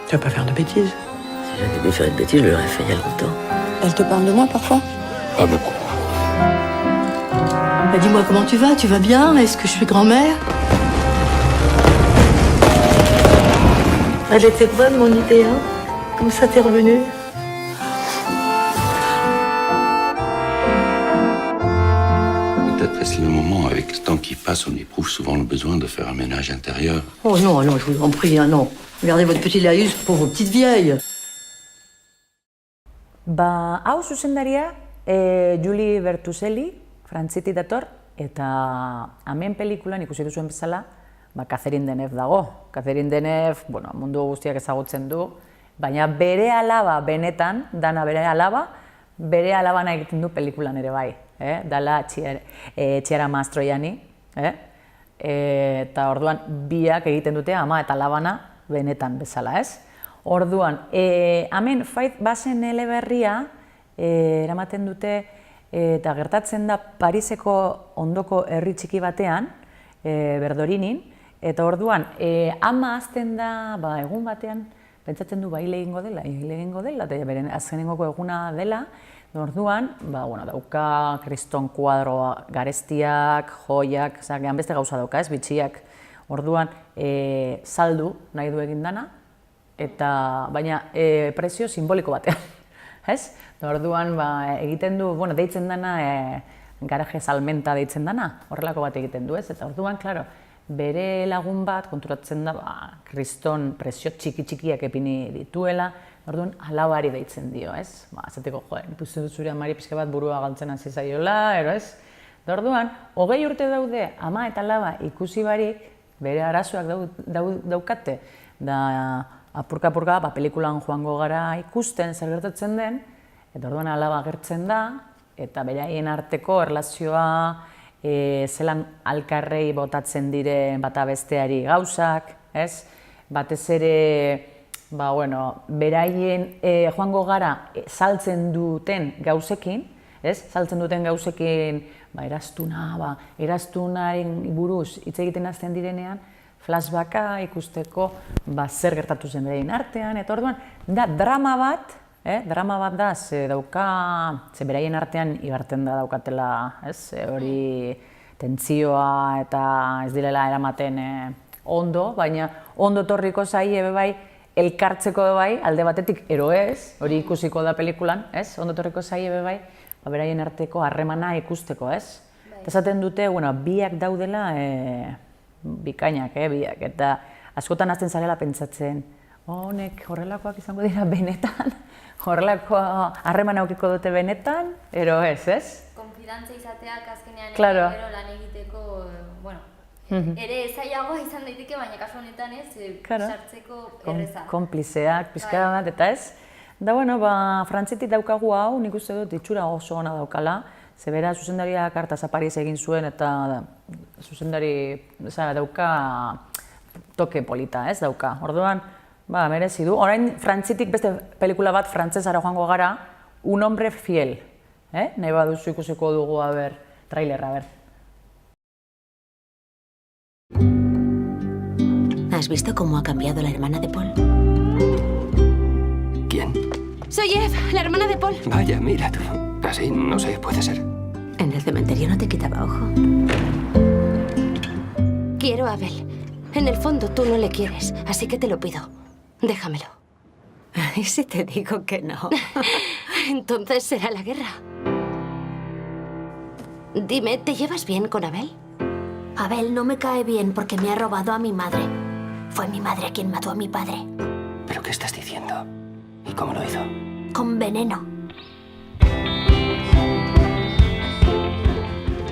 Tu vas pas faire de bêtises. Si j'avais dû faire une bêtise, je l'aurais fait il y a longtemps. Elle te parle de moi, parfois? Pas beaucoup. Bah, dis-moi comment tu vas? Tu vas bien? Est-ce que je suis grand-mère? Elle était bonne, mon idée, hein? Comme ça, t'es revenue? Peut-être est-ce le moment, avec le temps qui passe, on éprouve souvent le besoin de faire un ménage intérieur. Oh non, non, je vous en prie, hein, non. Gardez votre petit laïus pour vos petites vieilles. Ba, hau zuzendaria, Julie Bertuselli, Frantziti dator, eta hemen pelikulan ikusi duzuen bezala, Catherine Deneuve dago. Catherine Deneuve, mundu guztiak ezagutzen du, baina bere alaba benetan, dana bere alabana egiten du pelikulan ere bai. Dala Txiara Mastroianni, eta orduan biak egiten dute ama eta alabana benetan bezala, ez? Orduan, hemen Faith Basen eleberria eramaten dute eta gertatzen da Pariseko ondoko herri txiki batean, Berdorinin, eta orduan, ama azten da egun batean, pentsatzen du hile egingo dela, eta beren azkenengoko eguna dela, orduan, dauka kriston kuadroa garestiak, joiak, beste gauza dauka, ez, bitxiak. Orduan, saldu nahi du egin dana, baina prezio simboliko batean, ez? Orduan, egiten du, deitzen dana, garaje salmenta deitzen dana, horrelako bat egiten du, ez? Eta orduan, klaro, bere lagun bat konturatzen da, kriston prezio txiki-txikiak epini dituela, orduan, alabari deitzen dio, ez? Azateko, ikusten dut zure amari pixka bat burua galtzen hasi zaiola, ez? Orduan, 20 urte daude ama eta alaba ikusi barik, bere arazoak daukate, da apurka-apurka pelikulan joango gara ikusten zer gertatzen den, eta orduan alaba agertzen da, eta beraien arteko erlazioa zelan alkarrei botatzen diren bata besteari gauzak, ez? Batez ere, beraien joango gara saltzen duten gauzekin, ez? Saltzen duten gauzekin eraztunaren buruz hitz egiten hasten direnean, flashbacka ikusteko zer gertatu zen beraien artean, eta orduan, da drama bat da, ze beraien artean igarten da daukatela, ez? Hori tentzioa eta ez direla eramaten ondo, baina ondo torriko zaie bai, elkartzeko bai, alde batetik ero ez, hori ikusiko da pelikulan, ez? Ondo torriko zaie bai, beraien arteko harremana ikusteko, ez? Esaten dute, biak daudela bikainak, biak, eta askotan hasten zarela pentsatzen, honek horrelakoak izango dira benetan, horrelako harreman aukiko dute benetan, ero ez? Konfidantza izateak azkenean Claro. gero lan egiteko, ere ezaiagoa izan daiteke, baina kasu honetan ez, sartzeko erreza. Konplizeak, pizkara bat, eta ez? Da, Frantzitik daukagu hau, nik uste dut itxura oso ona daukala, ze bera zuzendariak hartaz Paris egin zuen, eta zuzendari dauka toke polita, ez dauka. Orduan, merezi du. Orain Frantzitik beste pelikula bat frantsesara joango gara, Un hombre fiel. Nahi baduzu ikusiko dugu, trailerra, ¿Has visto cómo ha cambiado la hermana de Paul? ¿Quién? Soy Eve, la hermana de Paul. Vaya, mira tú. Así, no sé, puede ser. En el cementerio no te quitaba ojo. Quiero a Abel. En el fondo tú no le quieres, así que te lo pido. Déjamelo. ¿Y si te digo que no? Entonces será la guerra. Dime, ¿te llevas bien con Abel? Abel no me cae bien porque me ha robado a mi madre. Fue mi madre quien mató a mi padre. ¿Pero qué estás diciendo? ¿Y cómo lo hizo? Con veneno.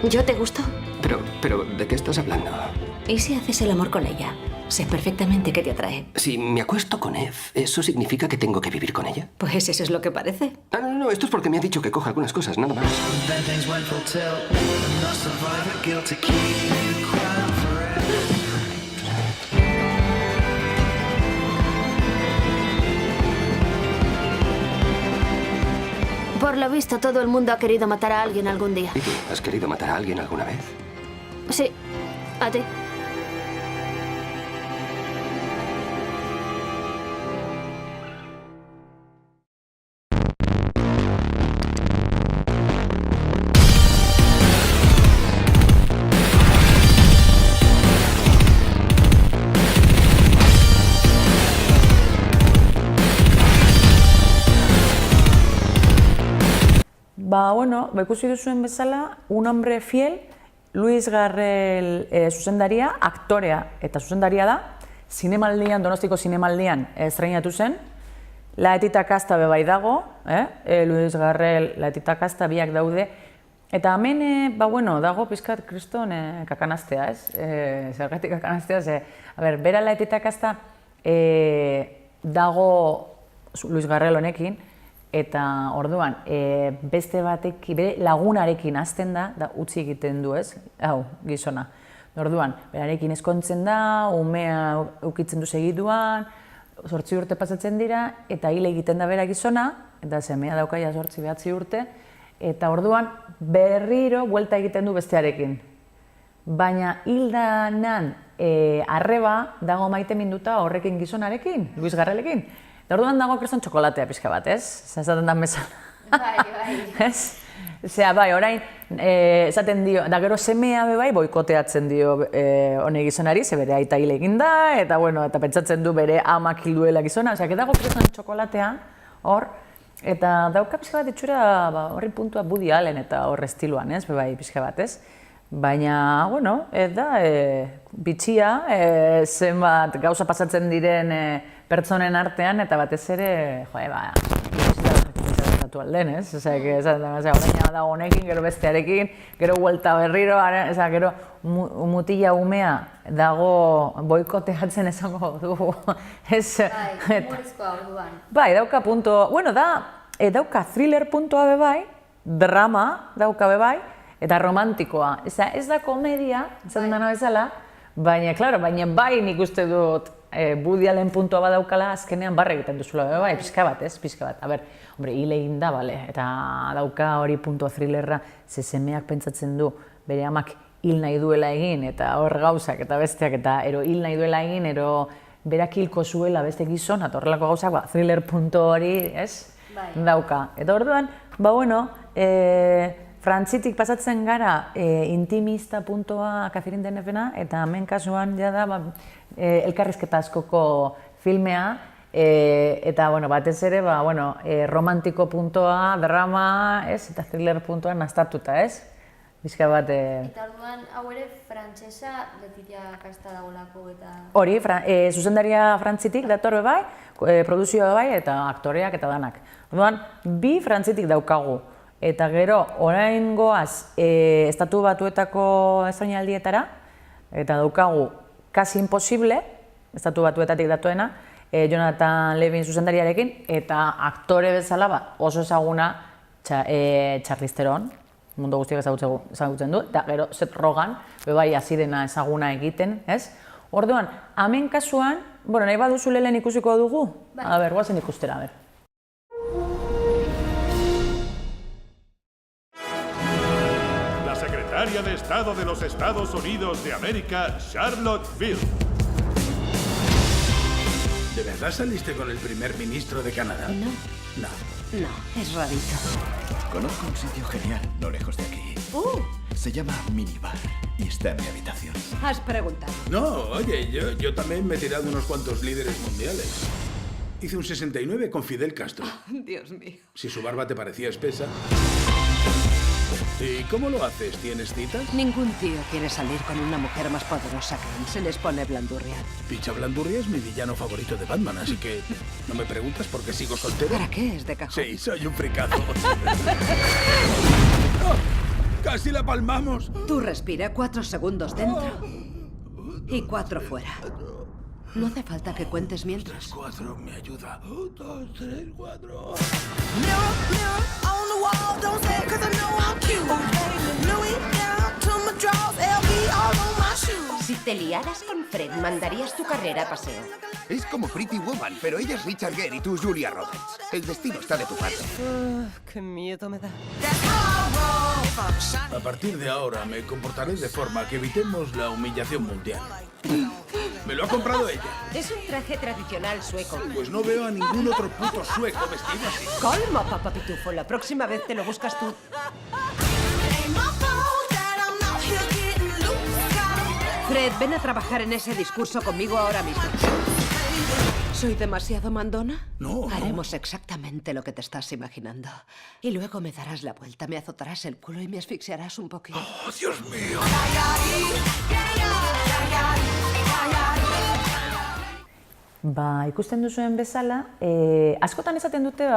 ¿Yo te gusto? Pero, ¿de qué estás hablando? ¿Y si haces el amor con ella? Sé perfectamente que te atrae. Si me acuesto con Eve, ¿eso significa que tengo que vivir con ella? Pues eso es lo que parece. No, esto es porque me ha dicho que coja algunas cosas, nada más. Por lo visto, todo el mundo ha querido matar a alguien algún día. ¿Y tú? ¿Has querido matar a alguien alguna vez? Sí, a ti. Bueno, ikusi duzuen bezala, Un hombre fiel, Luis Garrel zuzendaria, aktorea eta zuzendaria da, zinemaldian, Donostiko zinemaldian estreinatu zen, Laetita Kasta bebai dago, Luis Garrel, Laetita Kasta biak daude, eta hemen, dago pizkat kriston kakanaztea, ez? Zergatik kakanaztea, bera Laetita Kasta dago Luis Garrel honekin, eta orduan, beste batek, bere lagunarekin hasten da utzi egiten du, ez? Hau, gizona. Orduan, berarekin ezkontzen da, umea ukitzen du segituan, 8 urte pasatzen dira, eta hil egiten da bera gizona, eta semea daukaia 8-9 urte, eta orduan, berriro buelta egiten du bestearekin. Baina hildanan arreba dago maite minduta horrekin gizonarekin, Luis Garrelekin. Eta orduan dago kriston txokolatea pixka bat, ez? Zaten dan bezala. Bai. Zea, orain, esaten dio, da gero semea boikoteatzen dio hone gizonari, ze bere aita hil egin da, eta pentsatzen du bere amak hil duela gizona, osea, dago kriston txokolatea hor, eta dauka pixka bat itxura horri puntua Woody Allen eta hor estiloan, ez? Pixka bat, ez? Baina, ez da, bitxia, zenbat gauza pasatzen diren pertsonen artean, eta batez ere, ikusitatu alden, ez? Oraina dago honekin, gero bestearekin, gero huelta berriro, gero mutila umea dago boikoteatzen esango dugu. Humorizkoa orduan. Bai, dauka punto, dauka thriller puntoa bebai, drama dauka bebai, eta romantikoa. Ez da komedia, esaten dena bezala, baina nik uste dut Woody Allen puntua badaukala, azkenean barre egiten duzula, bai, pixka bat, ez? Pixka bat. Hile egin da, eta dauka hori puntua thrillerra, ze semeak pentsatzen du, bere amak hil nahi duela egin, eta hor gauzak, eta besteak, eta hil nahi duela egin, berak hilko zuela beste gizon, eta horrelako gauzak, thriller puntu hori, ez? Dauka. Eta orduan, Frantzitik pasatzen gara intimista puntoa Catherine Deneuve-na, eta hemen kasuan da elkarrizketa askoko filmea, eta batez ere romantiko puntoa, drama, eta thriller puntoa naztartuta, ez? Bizka bat... Eta orduan, hau ere, frantsesa Laetitia Kasta dagolako eta... Hori, zuzendaria Frantzitik dator bebai, produzioa bebai eta aktoreak eta danak. Orduan, bi Frantzitik daukagu. Eta gero, orain goaz, estatu batuetako estrainaldietara, eta daukagu Casi Imposible, estatu batuetatik datuena, Jonathan Levin zuzendariarekin, eta aktore bezala oso ezaguna Charlize Theron, mundu guztiak ezagutzen du, eta gero Seth Rogen, bebai azirena ezaguna egiten, ez? Orduan, hemen kasuan, nahi baduzu lehen ikusiko dugu? Guazen ikustera, Secretaria de Estado de los Estados Unidos de América, Charlotte Field. ¿De verdad saliste con el primer ministro de Canadá? No. No. No, es rarito. Conozco un sitio genial, no lejos de aquí. Se llama Minibar y está en mi habitación. Has preguntado. No, oye, yo también me he tirado unos cuantos líderes mundiales. Hice un 69 con Fidel Castro. Dios mío. Si su barba te parecía espesa. ¿Y cómo lo haces? ¿Tienes citas? Ningún tío quiere salir con una mujer más poderosa que él. Se les pone blandurria. Picha Blandurria es mi villano favorito de Batman, así que no me preguntas por qué sigo soltero. ¿Para qué? ¿Es de cajón? Sí, soy un fricazo. ¡Oh! ¡Casi la palmamos! Tú respira 4 segundos dentro y 4 fuera. No hace falta que cuentes mientras. 4 me ayuda. 1, 2, 3, 4. Si te liaras con Fred, mandarías tu carrera a paseo. Es como Pretty Woman, pero ella es Richard Gere y tú Julia Roberts. El destino está de tu parte. Qué miedo me da. A partir de ahora me comportaré de forma que evitemos la humillación mundial. Me lo ha comprado ella. Es un traje tradicional sueco. Pues no veo a ningún otro puto sueco vestido así. Calma, papá pitufo. La próxima vez te lo buscas tú. Fred, ven a trabajar en ese discurso conmigo ahora mismo. ¿Soy demasiado mandona? No. Haremos exactamente lo que te estás imaginando. Y luego me darás la vuelta, me azotarás el culo y me asfixiarás un poquito. ¡Oh, Dios mío! Ba, ikusten duzuen bezala, askotan esaten dute,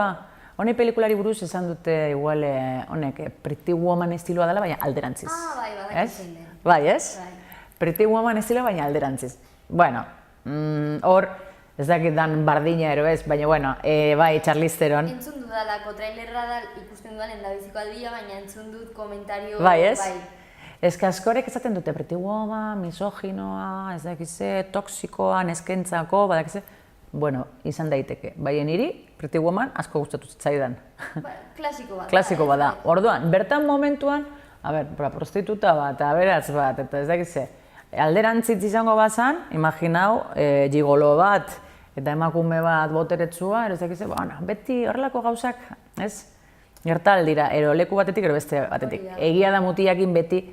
honek pelikulari buruz esan dute, igual, honek Pretty Woman estiloa dela, baina alderantziz. Bai, badakitzen den. Bai, ez? Pretty Woman estiloa, baina alderantziz. Bueno, hor, ez dakit dan bardina ero ez, baina, bueno, bai, Charlize Theron. Entzun dudalako, trailerra da ikusten dudan endabiziko aldia, baina entzun dut komentario... Bai, ez? Ez que askorek esaten dute Pretty Woman, misoginoa, ez dakize, toksikoa, neskentzako, badakize... Bueno, izan daiteke. Baina niri, Pretty Woman asko gustatu zitzaidan. Klasiko bat. Klasiko bada. Orduan, bertan momentuan, prostituta bat, aberats bat, eta ez dakize, alderantzitz izango bazan, imaginau, gigolo bat, eta emakume bat boteretsua, ez dakize, bueno, beti horrelako gauzak, ez? Gertal dira, ero leku batetik, ero beste batetik. Egia da mutiakin beti,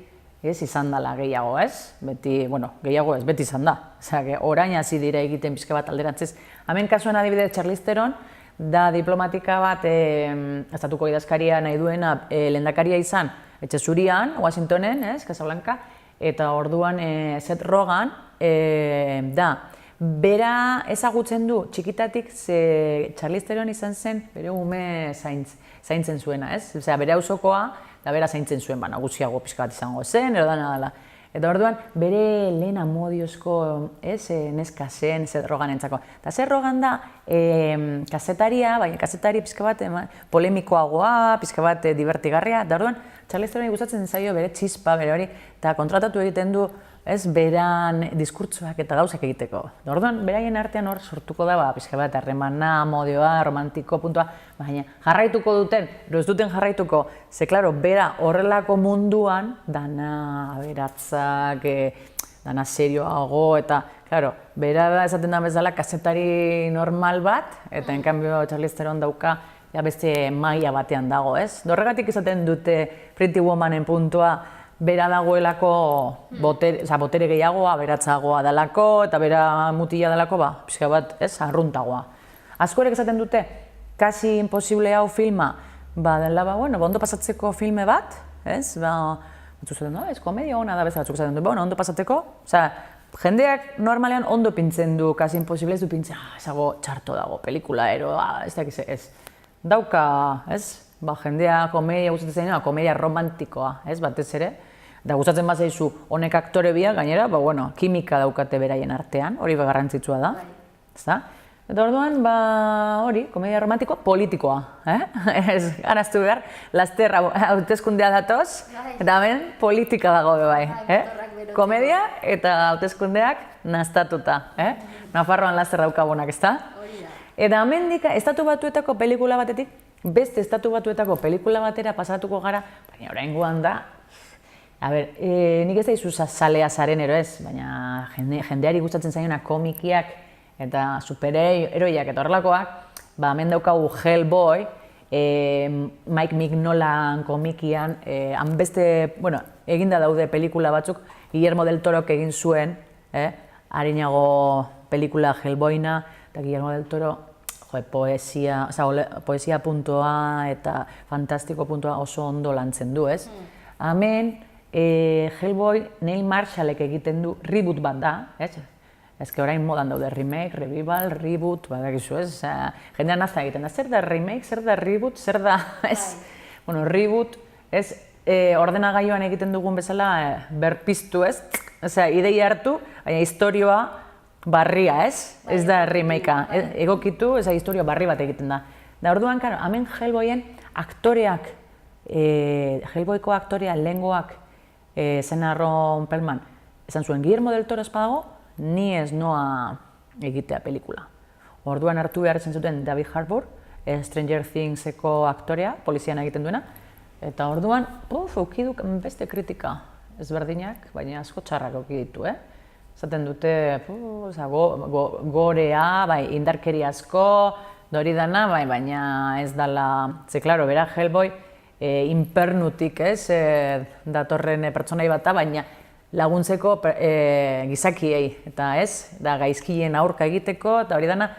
ez izan dela gehiago, ez? Beti, bueno, gehiago ez, beti izan da. Osea, orain hasi dira egiten pixka bat alderantziz. Hemen kasuan adibidez Charlize Theron, da diplomatika bat, estatuko idazkaria nahi duena lehendakaria izan, etxe zurian, Washingtonen, ez, Casablanca, eta orduan Seth Rogen, da, bera ezagutzen du txikitatik, ze Charlize Theron izan zen, bere ume zaintzen zuena, ez? Osea, bere auzokoa, da bera zaintzen zuen, nagusiago pixka bat izango zen, ero dana dela. Eta orduan, bere lehen amodiozko, neska zen, Seth Rogenentzako. Eta Seth Rogen da, kazetaria, baina kazetari pixka bat polemikoagoa, pixka bat divertigarria, eta orduan, Charlize Theron gustatzen zaio bere txispa, bere hori, eta kontratatu egiten du, beran diskurtsoak eta gauzak egiteko. Orduan, beraien artean hor sortuko da, pixka bat, harremana, modioa, romantiko puntua, baina jarraituko duten, ero ez duten jarraituko, ze, klaro, bera horrelako munduan, dana aberatzak, dana serioago, eta, klaro, bera da esaten da bezala kazetari normal bat, eta enkanbio Charlize Theron dauka, beste maila batean dago, ez? Horregatik izaten dute Pretty Womanen puntua, bera dagoelako botere gehiagoa, aberatzagoa dalako, eta bera mutila dalako, pixka bat, ez, arruntagoa. Askorek esaten dute, kasi imposible hau filma, dela, bueno, ondo pasatzeko filme bat, ez, batzuk zaten, ez, komedia hona da bezala, batzuk zaten du, ondo pasatzeko, oza, jendeak normalean ondo pintzen du, kasi imposible ez du pintzen, ezago txarto dago, pelikula, ero, ez dakiz, ez. Dauka, ez, jendea komedia gustatzen zainoa, komedia romantikoa, ez, batez ere, da gustatzen bat zaizu honek aktore biak, gainera, bueno, kimika daukate beraien artean, hori garrantzitsua da, ezta? Eta orduan, hori, komedia romantikoa, politikoa, ez, garaztu behar, laster hauteskundea datoz, eta hemen politika dago bai, komedia eta hauteskundeak naztatuta, Nafarroan laster daukagunak, ezta? Eta hemendik, estatu batuetako pelikula batetik, beste estatu batuetako pelikula batera pasatuko gara, baina oraingoan da, nik ez daizu zalea zaren ero ez, baina jendeari gustatzen zaiona komikiak eta superheroiak eta horrelakoak, hemen daukagu Hellboy, Mike Mignolan komikian, hanbeste, eginda daude pelikula batzuk, Guillermo del Torok egin zuen, harinago pelikula Hellboyna, eta Guillermo del Toro poesia puntua eta fantastiko puntua oso ondo lantzen du, ez? Hemen, Hellboy Neil Marshallek egiten du reboot bat da, ez? Ez orain modan daude remake, revival, reboot, badakizu, ez? Jendean nazta egiten da, zer da remake, zer da reboot, zer da, ez? Bueno, reboot, ez? Ordenagailuan egiten dugun bezala berpiztu, ez? Ideia hartu, baina historioa barria, ez? Ez da remakea, egokitu, ez da historia barri bat egiten da. Da orduan, hemen Hellboyen aktoreak, Hellboyko aktorea lehengoak, Zena Ron Perlman, esan zuen Guillermo del Toro espadago, ni ez noa egitea pelikula. Orduan hartu behar esan zuten David Harbour, Stranger Thingseko aktorea, polizian egiten duena, eta orduan, eukiduk beste kritika ezberdinak, baina asko txarrak eukiditu, Zaten dute, gorea, indarkeri asko, dori dana, baina ez dala, klaro, bera Hellboy, inpernutik, datorren pertsonai bata, baina laguntzeko gizakiei, eta da gaizkien aurka egiteko, eta hori dana,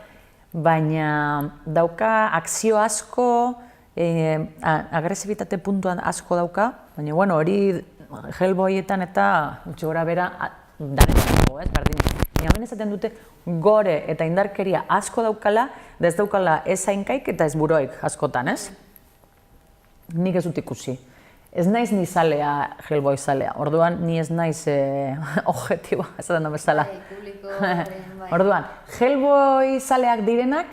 baina dauka akzio asko, agresibitate puntuan asko dauka, baina hori Hellboyetan eta gutxi gora bera dago, berdin. Hemen esaten dute gore eta indarkeria asko daukala, da ez daukala ez hainkaik eta ez buroik askotan, ez? Nik ez dut ikusi. Ez naiz ni zalea, Hellboy zalea. Orduan, ni ez naiz objektiboa, esaten da bezala. Orduan, Hellboy zaleak direnak,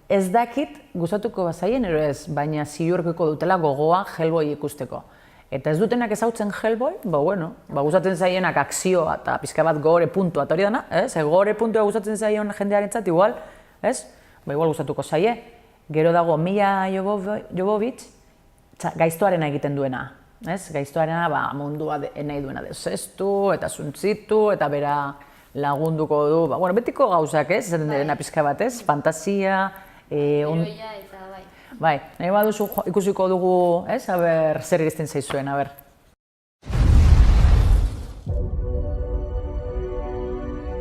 ez dakit gustatuko bazaien, ero ez, baina ziurkiko dutela gogoa Hellboy ikusteko. Eta ez dutenak ezautzen Hellboy, gustatzen zaienak akzioa eta pizka bat gore puntua, eta hori dana, gore puntua gustatzen zaion jendearentzat, igual gustatuko zaie. Gero dago Mila Jovovich, gaiztoarena egiten duena. Gaiztoarena mundua nahi duena desestu eta zuntzitu eta bera lagunduko du. Betiko gauzak, esaten direna pizka bat, fantasia. Heroia eta bai, nahi baduzu ikusiko dugu, zer iristen zaizuen,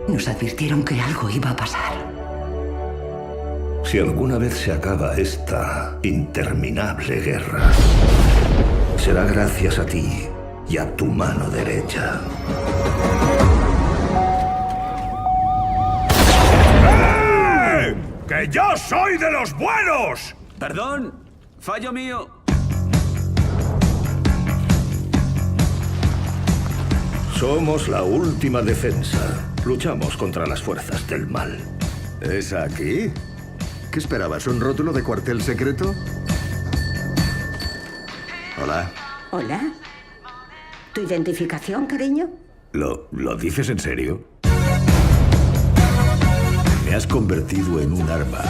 Nos advirtieron que algo iba a pasar. Si alguna vez se acaba esta interminable guerra, será gracias a ti y a tu mano derecha. ¡Eh! ¡Que yo soy de los buenos! Perdón, fallo mío. Somos la última defensa. Luchamos contra las fuerzas del mal. ¿Es aquí? ¿Qué esperabas? ¿Un rótulo de cuartel secreto? Hola. Hola. ¿Tu identificación, cariño? ¿Lo dices en serio? Me has convertido en un arma.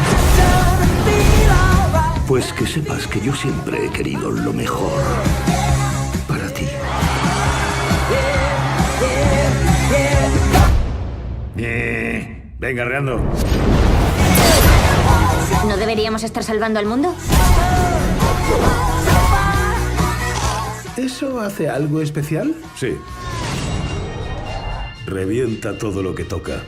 Pues que sepas que yo siempre he querido lo mejor para ti. Venga, arreando. ¿No deberíamos estar salvando al mundo? ¿Eso hace algo especial? Sí. Revienta todo lo que toca.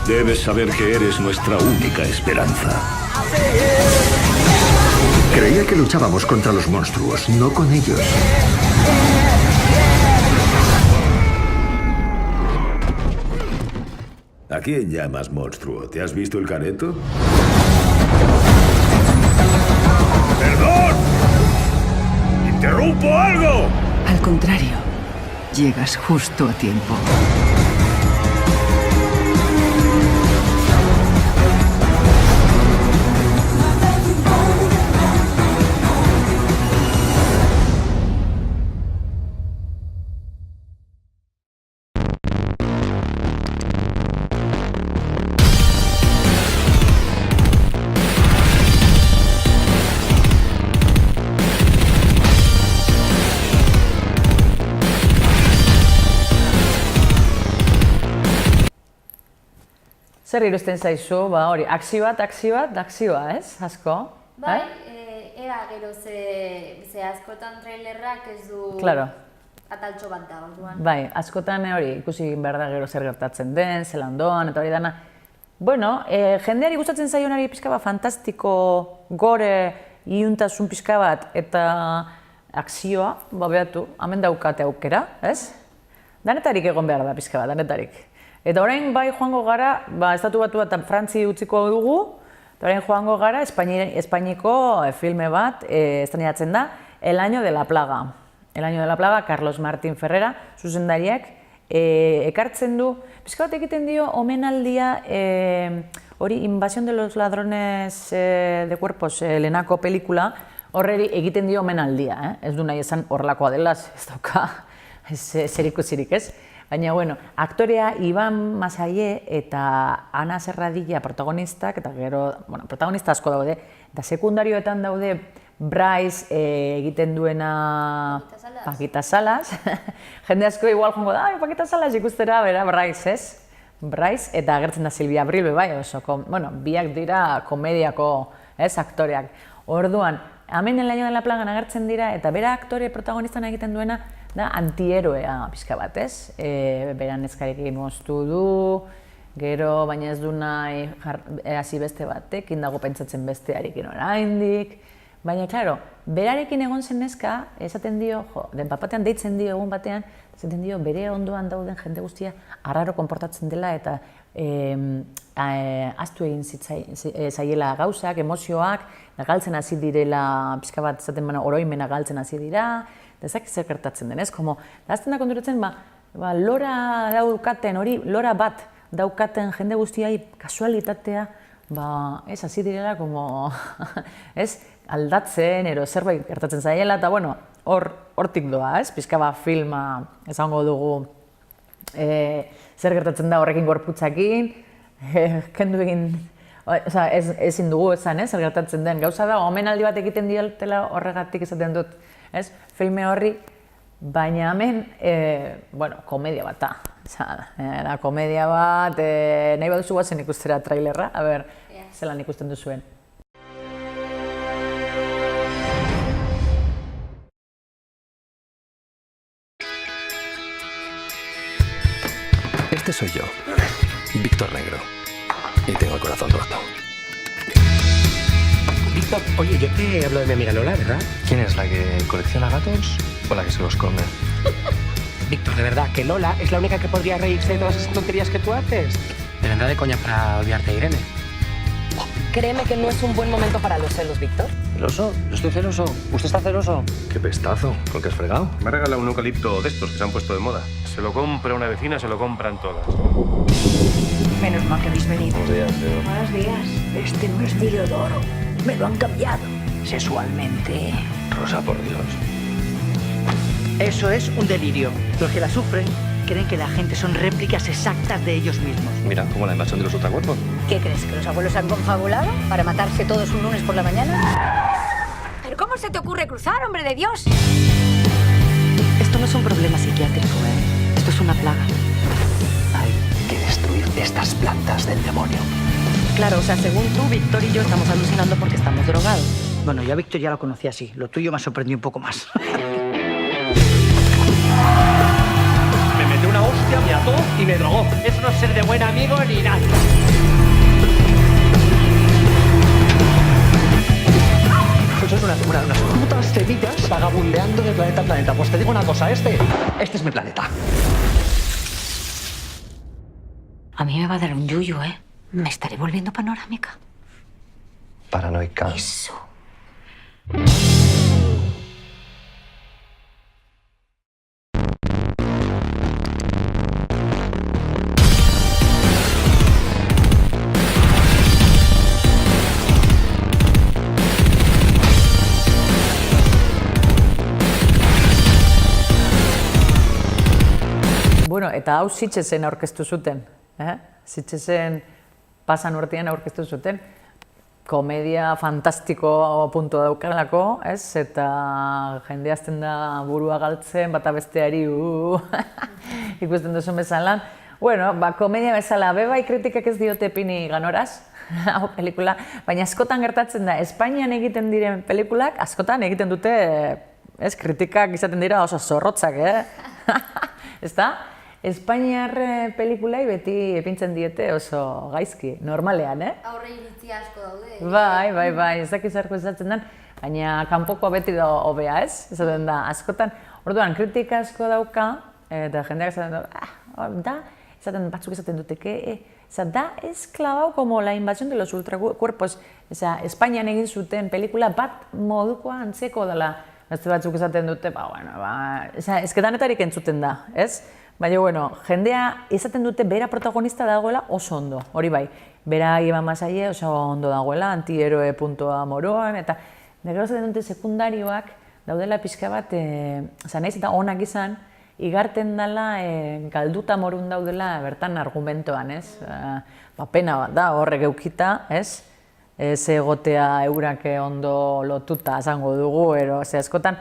Debes saber que eres nuestra única esperanza. Creía que luchábamos contra los monstruos, no con ellos. ¿A quién llamas monstruo? ¿Te has visto el careto? ¡Perdón! ¡Interrumpo algo! Al contrario, llegas justo a tiempo. Zer iruzten zaizu, hori, akzioa, ez, asko? Bai, ea gero ze askotan trailerrak ez du ataltxo bat da, orduan. Bai, askotan hori ikusi behar da gero zer gertatzen den, zelan doan, eta hori dana. Bueno, jendeari gustatzen zaionari pixka bat fantastiko, gore, iuntasun pixka bat, eta akzioa, behatu, hemen daukate aukera, ez? Danetarik egon behar da pixka bat, danetarik. Eta orain bai joango gara, Estatu Batua eta Frantzi utziko dugu, eta orain joango gara Espainiko filme bat, estrenatzen da, El año de la plaga. El año de la plaga, Carlos Martín Ferrera, zuzendariak, ekartzen du, pixka bat egiten dio omenaldia, hori Invasión de los ladrones de cuerpos, lehenako pelikula, horreri egiten dio omenaldia, ez du nahi esan horrelakoa dela, ez dauka, zer ikusirik ez. Baina, bueno, aktorea Iban Masaie eta Ana Serradilla protagonistak, eta gero, bueno, protagonista asko daude, eta sekundarioetan daude Bryce egiten duena Paquita Salas. Jende asko igual jongo da, Paquita Salas ikustera, bera, Bryce, ez? Bryce, eta agertzen da Silvia Abril, bai, oso, bueno, biak dira komediako, ez, aktoreak. Orduan, hemen El año de la plagan agertzen dira, eta bera aktore protagonistan egiten duena, da antieroea pixka bat, ez? Bera neskarekin moztu du, gero baina ez du nahi hasi beste batekin, dago pentsatzen bestearekin oraindik. Baina, klaro, berarekin egon zen neska, esaten dio, den papatean deitzen dio egun batean, esaten dio bere ondoan dauden jende guztia arraro konportatzen dela eta ahaztu egin zaiela gauzak, emozioak, galtzen hasi direla, pixka bat esaten oroimena galtzen hasi dira, eta ezak zer gertatzen den, ez? Azten da konturatzen, lora daukaten, hori, lora bat daukaten jende guztiai kasualitatea, ez, hasi direla, ez, aldatzen, ero zerbait gertatzen zaiela, eta, bueno, hortik doa, ez? Pixka bat filma esango dugu zer gertatzen da horrekin gorputzakin, kendu egin, ezin dugu esan, zer gertatzen den. Gauza da, omenaldi bat egiten diotela horregatik esaten dut, ez? Filme horri, baina hemen, bueno, komedia bat da. Komedia bat, nahi baduzu guazen ikustera trailerra, a ber, zelan ikusten duzuen. Este soy yo, Víctor Negro, y tengo el corazón roto. Víctor, oye, yo te hablo de mi amiga Lola, ¿verdad? ¿Quién es, la que colecciona gatos o la que se los come? Víctor, de verdad, que Lola es la única que podría reírse de todas esas tonterías que tú haces. Te vendrá de coña para olvidarte de Irene. Créeme que no es un buen momento para los celos, Víctor. ¿Celoso? Yo estoy celoso. ¿Usted está celoso? Qué pestazo. ¿Con qué has fregado? Me ha regalado un eucalipto de estos que se han puesto de moda. Se lo compra una vecina, se lo compran todas. Menos mal que habéis venido. Buenos días, Leo. Buenos días. Este no es Diodoro. Me lo han cambiado. Sexualmente. Rosa, por Dios. Eso es un delirio. Los que la sufren creen que la gente son réplicas exactas de ellos mismos. Mira, como la invasión de los ultracuerpos. ¿Qué crees? ¿Que los abuelos han confabulado para matarse todos un lunes por la mañana? ¿Pero cómo se te ocurre cruzar, hombre de Dios? Esto no es un problema psiquiátrico, ¿eh? Esto es una plaga. Hay que destruir estas plantas del demonio. Claro, o sea, según tú, Víctor y yo estamos alucinando porque estamos drogados. Bueno, yo a Víctor ya lo conocía así. Lo tuyo me ha sorprendido un poco más. Me metió una hostia, me ató y me drogó. Eso no es ser de buen amigo ni nada. Sois unas putas cebillas vagabundeando de planeta a planeta. Pues te digo una cosa, este es mi planeta. A mí me va a dar un yuyu, ¿eh? Me estaré volviendo panorámica. Paranoica. Eso. Bueno, eta hau Sitgesen aurkeztu zuten. Sitgesen pasan urtean aurkeztu zuten. Komedia fantastiko puntu daukalako, ez? Eta jende azten da burua galtzen, bata besteari ikusten duzun bezalan. Bueno, komedia bezala, bebai kritikak ez diote pini ganoraz, hau pelikula, baina askotan gertatzen da, Espainian egiten diren pelikulak, askotan egiten dute, ez, kritikak izaten dira oso zorrotzak, ezta? Espainiar pelikulai beti epintzen diete oso gaizki, normalean, Aurre iritzi asko daude. Bai, ez dakiz zerko esaten den, baina kanpokoa beti da hobea, ez? Esaten da, askotan, orduan, kritika asko dauka, eta jendeak esaten batzuk esaten duteke, da esklabau como la invasión de los ultracuerpos, Espainian egin zuten pelikula bat modukoa antzeko dela, beste batzuk esaten dute, ezketanetarik entzuten da, ez? Baina, jendea esaten dute bera protagonista dagoela oso ondo, hori bai, bera Iba Masaie oso ondo dagoela, antiheroe puntua moroan, eta gero esaten dute sekundarioak daudela pixka bat, naiz eta onak izan, igarten dela galduta morun daudela bertan argumentoan, ez? Pena bat da, horrek eukita, ez? Ez egotea eurak ondo lotuta esango dugu, askotan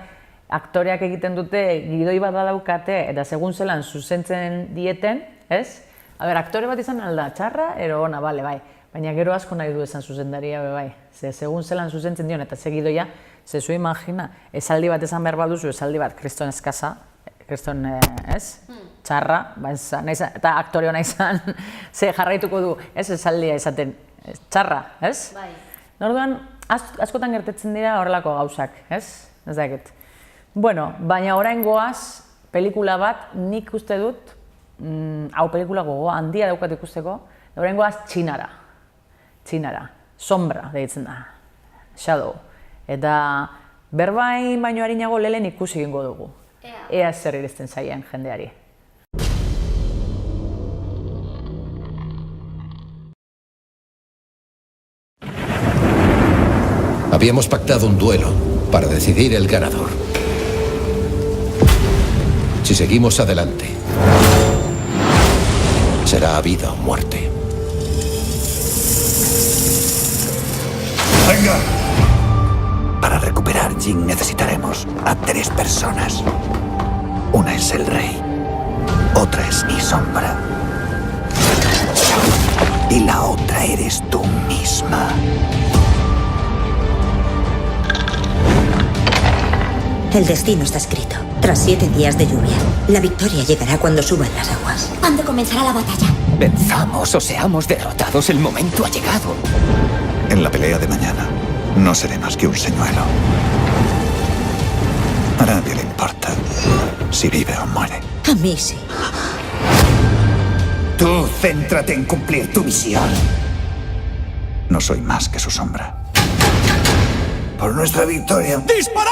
aktoreak egiten dute gidoi bat badaukate eta segun zelan zuzentzen dieten, ez? Aktore bat izan alda txarra, ona, bale, bai. Baina gero asko nahi du esan zuzendaria, bai. Segun zelan zuzentzen dion eta segidoia, zu imagina, esaldi bat esan behar baduzu, esaldi bat kriston eskasa, kriston, ez? Txarra, eta aktore hona izan, jarraituko du, ez esaldia esaten, txarra, ez? Bai. Orduan, askotan gertetzen dira horrelako gauzak, ez? Ez dakit. Bueno, baina orain goaz, pelikula bat, nik uste dut, hau pelikula gogoa handia daukat ikusteko, orain goaz Txinara. Txinara. Sombra, deitzen da. Shadow. Eta berbain baino harinago lehen ikusi egingo dugu. Ea zer iristen zaien jendeari. Habíamos pactado un duelo para decidir el ganador. Si seguimos adelante, será vida o muerte. ¡Venga! Para recuperar Jin necesitaremos a 3 personas. Una es el rey, otra es mi sombra y la otra eres tú misma. El destino está escrito. Tras 7 días de lluvia, la victoria llegará cuando suban las aguas. ¿Cuándo comenzará la batalla? Venzamos o seamos derrotados, el momento ha llegado. En la pelea de mañana, no seré más que un señuelo. A nadie le importa si vive o muere. A mí sí. Tú céntrate en cumplir tu misión. No soy más que su sombra. Por nuestra victoria. ¡Disparad!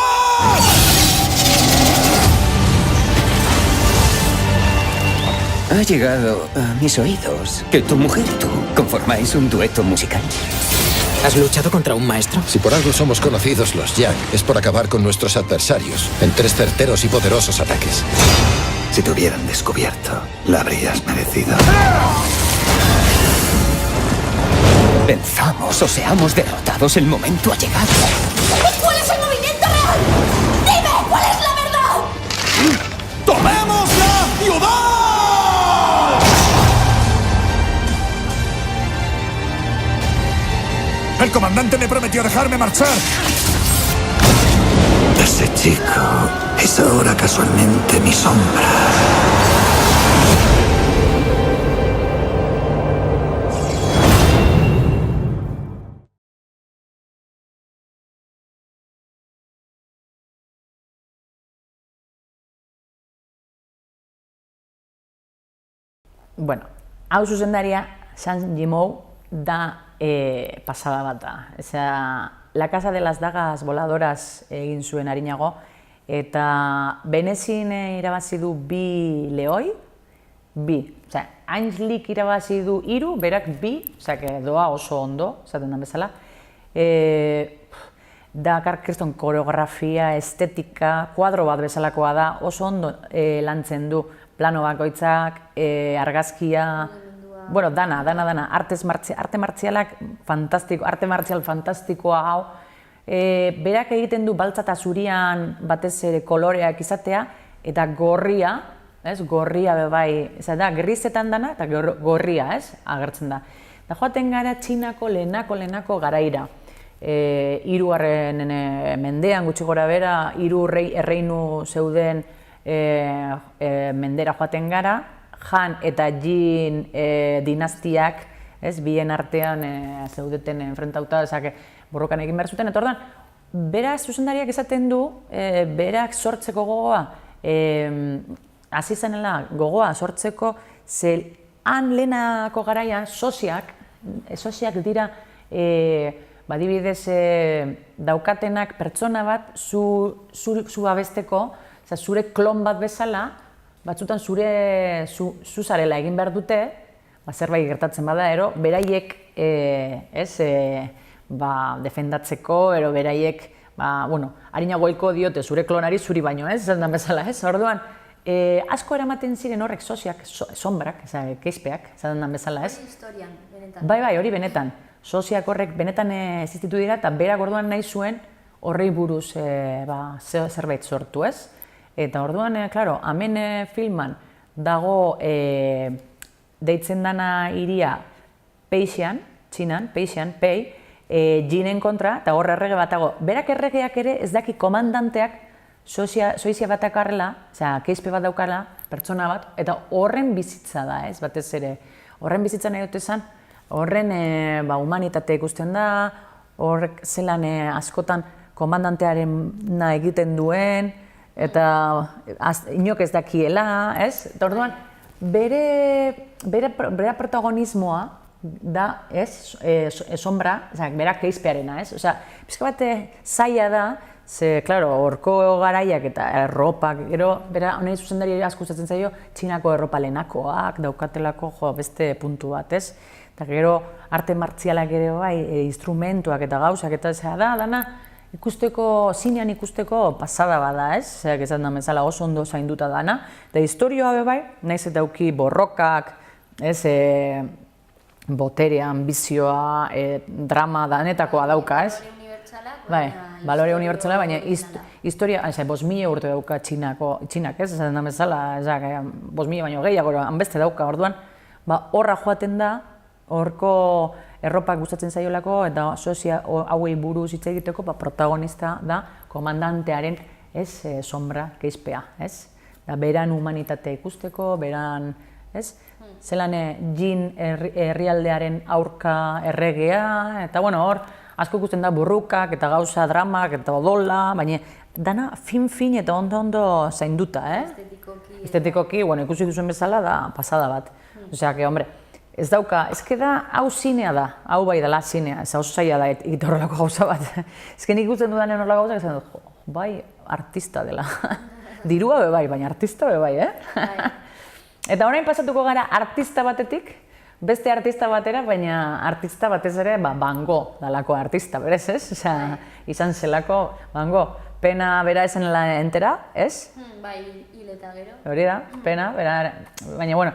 Ha llegado a mis oídos que tu mujer y tú conformáis un dueto musical. ¿Has luchado contra un maestro? Si por algo somos conocidos los Yang, es por acabar con nuestros adversarios en 3 certeros y poderosos ataques. Si te hubieran descubierto, la habrías merecido. Venzamos o seamos derrotados, el momento ha llegado. ¿Y cuál es el movimiento real? ¡Dime cuál es la verdad! ¡Tomemos la ciudad! El comandante me prometió dejarme marchar. Ese chico es ahora casualmente mi sombra. Bueno, hau zuzendaria, Zhang Yimou da pasada bat da. La Casa de las Dagas Voladoras egin zuen arinago, eta Benezin irabazi du 2 lehoi, 2. Heinz Lik irabazi du 3, berak 2, doa oso ondo, zaten da bezala. Dakar kriston koreografia, estetika, kuadro bat bezalakoa da, oso ondo lantzen du plano bakoitzak, argazkia, bueno, dana, arte martzialak fantastiko, arte martzial fantastikoa hau. Berak egiten du baltza eta zurian batez ere koloreak izatea, eta gorria, gorria bebai, da, grisetan dana eta gorria, agertzen da. Da joaten gara Txinako lehenako garaira. 3. mendean gutxi gora bera, 3 erreinu zeuden mendera joaten gara, Han eta Jin dinastiak, bien artean zeudeten enfrentauta, borrokan egin behar zuten, eta ordan, bera zuzendariak esaten du, berak sortzeko gogoa, hasi zenela gogoa sortzeko, ze han lehenako garaian soziak dira, badibidez daukatenak pertsona bat zu abesteko, zure klon bat bezala, batzutan zu zarela egin behar dute, zerbait gertatzen bada, beraiek defendatzeko, beraiek, harina goiko diote zure klonari zuri baino, zeldan bezala, orduan, asko eramaten ziren horrek soziak, sombrak, keizpeak, zeldan bezala, Historian, benetan. Bai, hori benetan. Soziak horrek benetan existitu dira eta berak orduan nahi zuen horrei buruz zerbait sortu, Eta orduan, klaro, hemen filman dago deitzen dana hiria Peixian, Txinan, Peixian, Pei, Jinen kontra, eta hor errege bat dago. Berak erregeak ere ez daki komandanteak soizia bat dakarrela, keizpe bat daukala, pertsona bat, eta horren bizitza da, batez ere. Horren bizitza nahi dut esan, horren humanitate ikusten da, horrek zelan askotan komandantearen egiten duen, eta inok ez dakiela, Eta orduan, bere protagonismoa da, sombra, bera keizpearena, Pizka bat zaila da, ze, klaro, horko garaiak eta erropak, gero, bera, honei zuzendari asko gustatzen zaio, Txinako erropa lehenakoak, daukatelako, beste puntu bat, Eta gero, arte martzialak ere bai, instrumentuak eta gauzak, eta dana, zinean ikusteko pasada bada, Zerak esan da bezala oso ondo zainduta dana, eta historioa bai, nahiz eta auki borrokak, boterea, ambizioa, drama danetakoa dauka, Bai, balore unibertsala, baina historia, 5.000 urte dauka Txinak, esan da bezala, 5.000 baino gehiago, hanbeste dauka, orduan, horra joaten da, horko erropak gustatzen zaiolako, eta sozia hauei buruz hitz egiteko, protagonista da komandantearen sombra, keizpea, Da beran humanitatea ikusteko, beran, zelan Jin herrialdearen aurka erregea, eta hor, asko ikusten da burrukak eta gauza dramak eta odola, baina dana fin eta ondo zainduta, Estetikoki, ikusi duzuen bezala da pasada bat. Osea, hombre, ez dauka, da, hau zinea da, hau bai dela zinea, ez oso zaila da egite horrelako gauza bat. Nik ikusten dudanen horrelako gauza, esan dut, bai, artista dela. Dirua be bai, baina artista be bai, Eta orain pasatuko gara artista batetik, beste artista batera, baina artista batez ere Van Gogh dalako artista, berez, izan zelako Van Gogh. Pena bera esanela entera, Bai, hil eta gero. Hori da, pena, baina,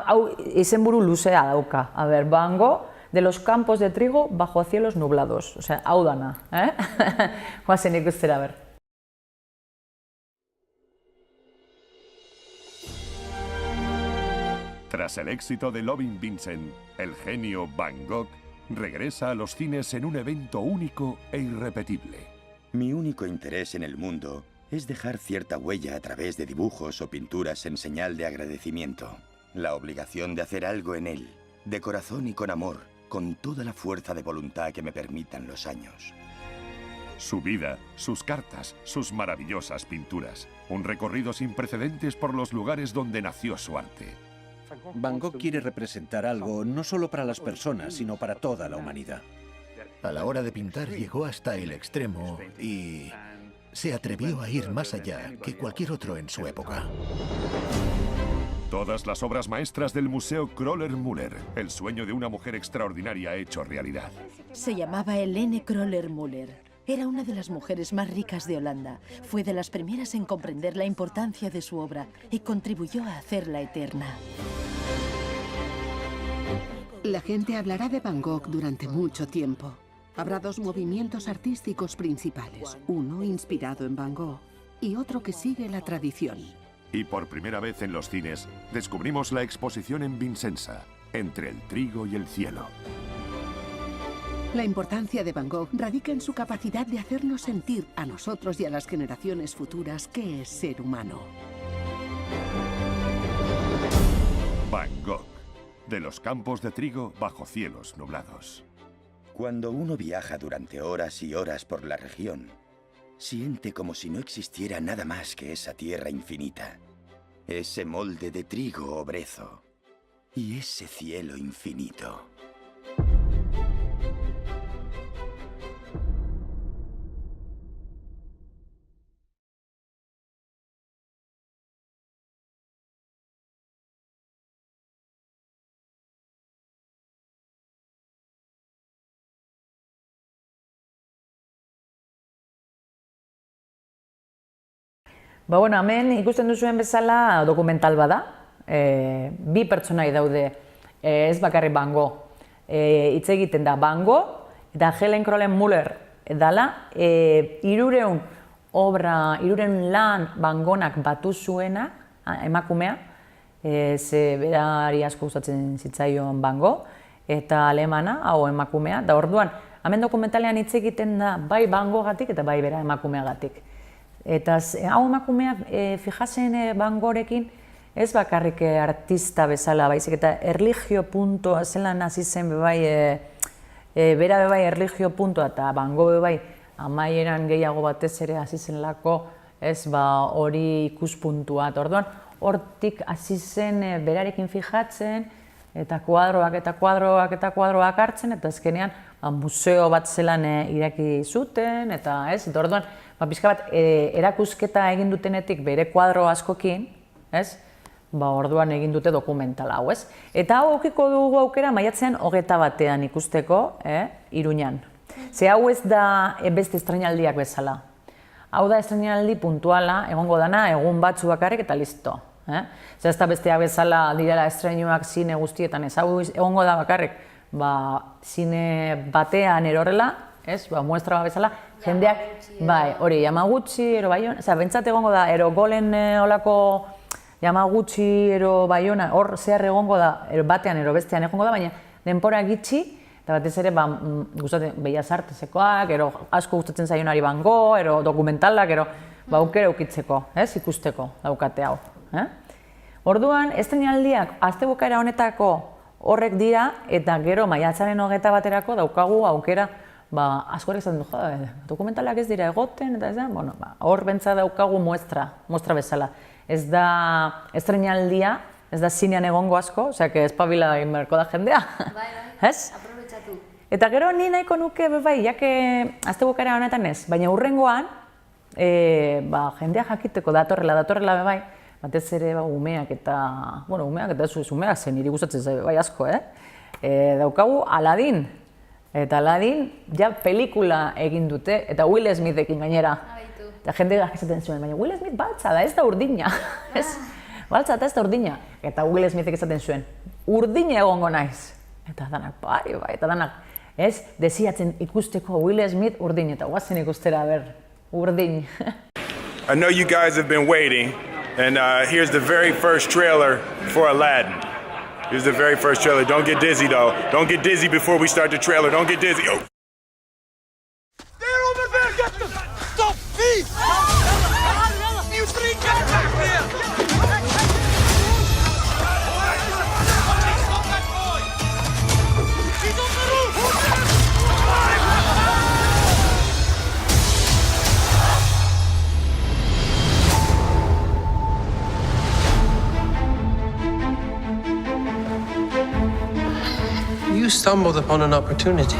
hau izenburu luzea dauka. A ber, Van Gogh, de los campos de trigo bajo cielos nublados. Osea, hau dana, Guazen ikustera, a ber. Tras el éxito de Loving Vincent, el genio Van Gogh regresa a los cines en un evento único e irrepetible. Mi único interés en el mundo es dejar cierta huella a través de dibujos o pinturas en señal de agradecimiento. La obligación de hacer algo en él, de corazón y con amor, con toda la fuerza de voluntad que me permitan los años. Su vida, sus cartas, sus maravillosas pinturas. Un recorrido sin precedentes por los lugares donde nació su arte. Van Gogh quiere representar algo no solo para las personas, sino para toda la humanidad. A la hora de pintar llegó hasta el extremo y se atrevió a ir más allá que cualquier otro en su época. Todas las obras maestras del Museo Kröller-Müller, el sueño de una mujer extraordinaria hecho realidad. Se llamaba Helene Kröller-Müller. Era una de las mujeres más ricas de Holanda. Fue de las primeras en comprender la importancia de su obra y contribuyó a hacerla eterna. La gente hablará de Van Gogh durante mucho tiempo. Habrá dos movimientos artísticos principales, uno inspirado en Van Gogh y otro que sigue la tradición. Y por primera vez en los cines, descubrimos la exposición en Vincenza, entre el trigo y el cielo. La importancia de Van Gogh radica en su capacidad de hacernos sentir a nosotros y a las generaciones futuras qué es ser humano. Van Gogh, de los campos de trigo bajo cielos nublados. Cuando uno viaja durante horas y horas por la región, siente como si no existiera nada más que esa tierra infinita, ese molde de trigo o brezo y ese cielo infinito. Bueno, hemen ikusten duzuen bezala dokumental bada. Bi pertsonai daude, ez bakarrik Van Gogh. Hitz egiten da Van Gogh eta Helen Kroller-Müller dala. 300 obra, 300 lan Van Goghak batu zuena, emakumea. Ze berari asko gustatzen zitzaion Van Gogh eta alemana, hau emakumea. Da orduan, hemen dokumentalean hitz egiten da bai Van Goghatik eta bai bera emakumeagatik. Eta hau emakumeak fijatzen Van Goghekin ez bakarrik artista bezala, baizik eta erlijio puntua zelan hasi zen bebai, bera bebai erlijio puntua eta Van Gogh bebai amaieran gehiago batez ere hasi zenlako ez hori ikuspuntua. Orduan, hortik hasi zen berarekin fijatzen eta kuadroak hartzen eta azkenean museo bat zelan iraki zuten eta ez, eta orduan pixka bat erakusketa egin dutenetik bere kuadro askokin, ez? Orduan egin dute dokumentala hau, ez? Eta hau aukiko dugu aukera maiatzean 21 ikusteko, Iruñan. Ze hau ez da beste estreinaldiak bezala. Hau da estreinaldi puntuala, egongo dana, egun batzu bakarrik eta listo. Ze ez da besteak bezala direla estreinuak zine guztietan, ez hau egongo da bakarrik, zine batean erorrela, muestra bezala, jendeak, bai, hori, Yamaguchi, ero Baiona, bentsat egongo da, ero golen olako Yamaguchi, ero Baiona, hor zehar egongo da, ero batean, ero bestean egongo da, baina denpora gitxi, eta batez ere, gustatzen, Bellas Artesekoak, ero asko gustatzen zaionari Van Gogh, ero dokumentalak, ero aukera ukitzeko, ikusteko daukate hau. Orduan, estreinaldiak astebukaera honetako horrek dira, eta gero maiatzaren 21 daukagu aukera askorik zaten du, dokumentalak ez dira egoten, eta ez da, hor bentsa daukagu muestra bezala. Ez da estreinaldia, ez da zinean egongo asko, osea, ez pabila egin beharko da jendea. Bai, aprobetxatu. Eta gero ni nahiko nuke, bai, jake astebukara honetan ez, baina hurrengoan, jendea jakiteko datorrela bai, batez ere umeak eta, umeak zen niri gustatzen zaibe, bai asko, daukagu Aladdin. Eta Aladdin, ja pelikula egin dute, eta Will Smithekin gainera. Eta jende esaten zuen, baina Will Smith baltza da, ez da urdina. Baltza da ez da urdina. Eta Will Smithek esaten zuen, urdina egongo naiz. Eta danak, bai, eta danak, desiatzen ikusteko Will Smith urdin, eta guazen ikustera, urdin. I know you guys have been waiting, and here's the very first trailer for Aladdin. Here's the very first trailer. Don't get dizzy, though. Don't get dizzy before we start the trailer. Don't get dizzy. Oh. They're over there! Get them! Stop! Please! You three get back here! He's on the roof! You stumbled upon an opportunity.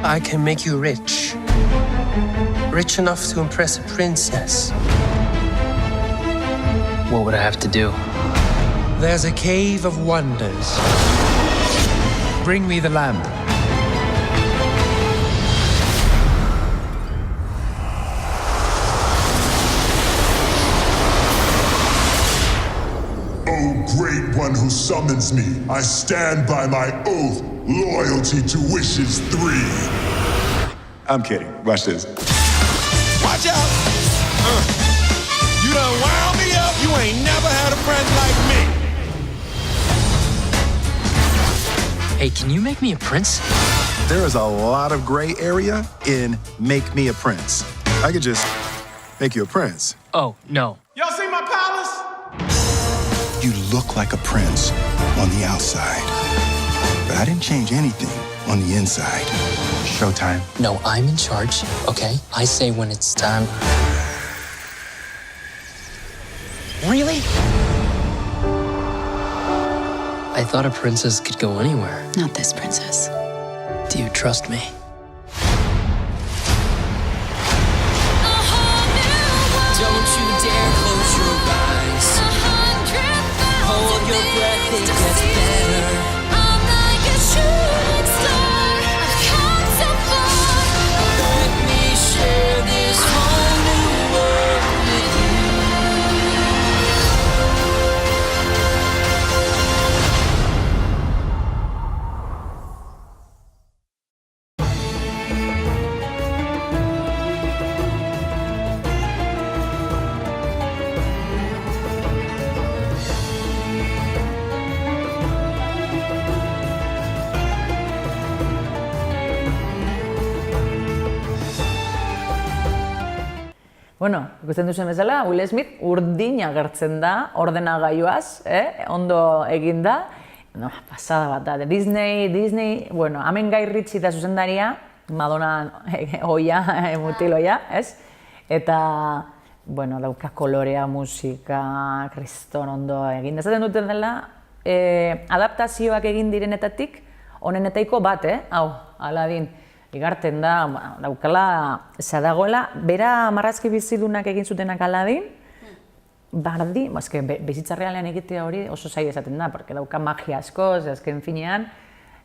I can make you rich. Rich enough to impress a princess. What would I have to do? There's a cave of wonders. Bring me the lamp. Great one who summons me, I stand by my oath, loyalty to wishes 3. I'm kidding. Watch this. Watch out! You Hey, can you make me a prince? There is a lot of gray area in make me a prince. I could just make you a prince. Oh, no. Y'all see my palace? You look like a prince on the outside, but I didn't change anything on the inside. Showtime. No, I'm in charge, okay? I say when it's time. Really? I thought a princess could go anywhere. Not this princess. Do you trust me? Don't you dare close your eyes. Hold your breath, it gets better. I'm like a shooting star. I've come so far. Let me share this whole new world with you. Bueno, ikusten duzen bezala, Will Smith urdin agertzen da, ordenagailuaz, ondo egin da. No, pasada bat da, Disney, bueno, hemen Guy Ritchie da zuzendaria, Madonna oia, mutiloia, ez? Eta, bueno, dauka kolorea, musika, kriston ondo egin. Ezaten duten dela, adaptazioak egin direnetatik, honenetaiko bat, hau, Aladdin. Igarten da, daukala, dagoela, bera marrazki bizidunak egin zutenak Aladdin, bardi, bizitza realean egitea hori oso zaila esaten da, porque dauka magia asko, azken finean,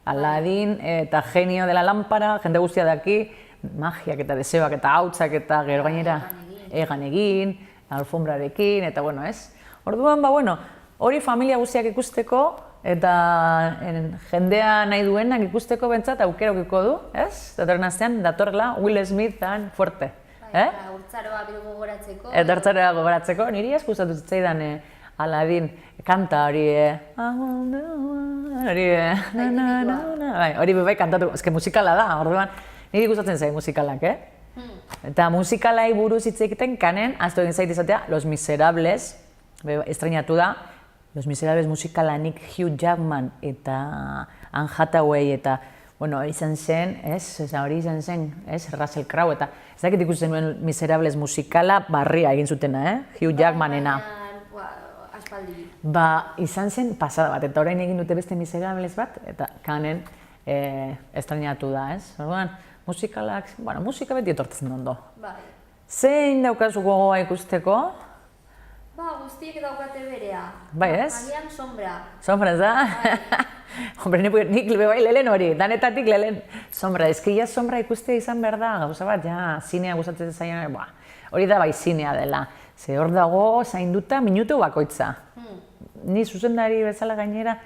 Aladdin eta genio de la lámpara, jende guztia daki, magiak eta deseoak eta hautsak eta gero gainera egan egin, alfombrarekin, eta bueno, ez? Orduan, bueno, hori familia guztiak ikusteko, eta jendea nahi duenak ikusteko bentsat aukera aukiko du, ez? Datorren astean, datorrela Will Smith dan fuerte. Eta urtzaroa gogoratzeko. Eta urtzaroa gogoratzeko, niri ez gustatu zitzaidan Aladdin kanta hori, hori bai kantatu, eske musikala da, orduan, niri gustatzen zait musikalak, Eta musikalai buruz hitz egiten kanen, aztu egin zait izatea, Los Miserables, estrenatu da, Los Miserables musikalanik Hugh Jackman eta Anne Hathaway eta, bueno, hori izan zen, Russell Crowe eta ez dakit ikusten nuen Miserables musikala barria egin zutena, Hugh Jackmanena. Aspaldi. Izan zen pasada bat, eta orain egin dute beste Miserables bat, eta kanen estrenatu da, ez? Orduan, musikalak, bueno, musika beti etortzen ondo. Zein daukazu gogoa ikusteko? Guztiek daukate berea. Bai, ez? Agian sombra. Sombra, ez da? Hombre, nik bai lehen hori, danetatik lehen sombra. Ez que sombra ikustea izan behar da, gauza bat, zinea gustatzen zailan, hori da bai zinea dela. Ze hor dago, zainduta, minutu bakoitza. Ni zuzendari bezala gainera,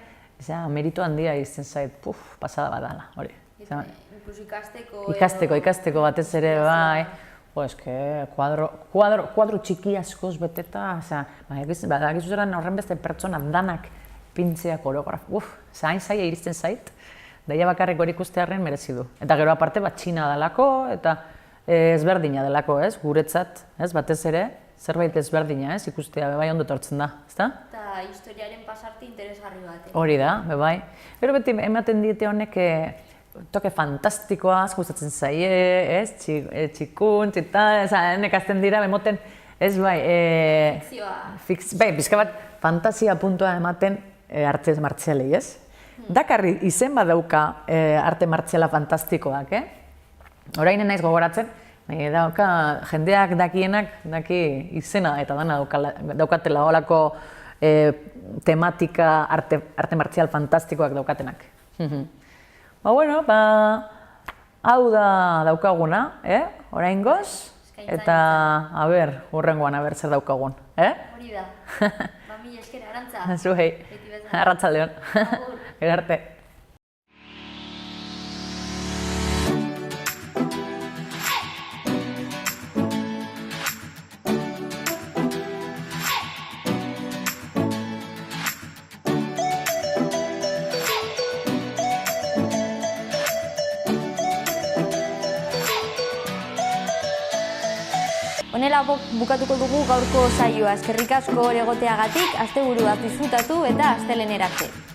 merito handia izten zait, pasada bat dela, hori. Ikasteko batez ere, bai. Ez que, kuadro txiki askoz beteta, badakizu zeran horren beste pertsona danak pintzea koreograf, hain zaila iristen zait, daia bakarrik hori ikustearen merezi du. Eta gero aparte bat txina delako eta ezberdina delako, guretzat, batez ere, zerbait ezberdina, ikustea, bai ondo tortzen da, ezta? Eta historiaren pasarte interesgarri bat. Hori da, bai. Gero beti ematen diete honek toke fantastikoa, gustatzen zaie, txikuntz eta, nekazten dira, bemoten, ez bai, bai, bizka bat, fantasia puntua ematen arte martzialei, ez? Dakarri izen bat dauka arte martziala fantastikoak, Orain naiz gogoratzen, dauka jendeak dakienak, daki izena eta dana daukatela holako tematika arte martzial fantastikoak daukatenak. Bueno, hau da daukaguna, oraingoz, eta, hurrengoan, zer daukagun, Hori da, mila esker, Arantza. Zuhei, arratzaldeon, gero arte. Honela bukatuko dugu gaurko saioa. Eskerrik asko hor egoteagatik, asteburuaz disfrutatu eta astelehenera arte.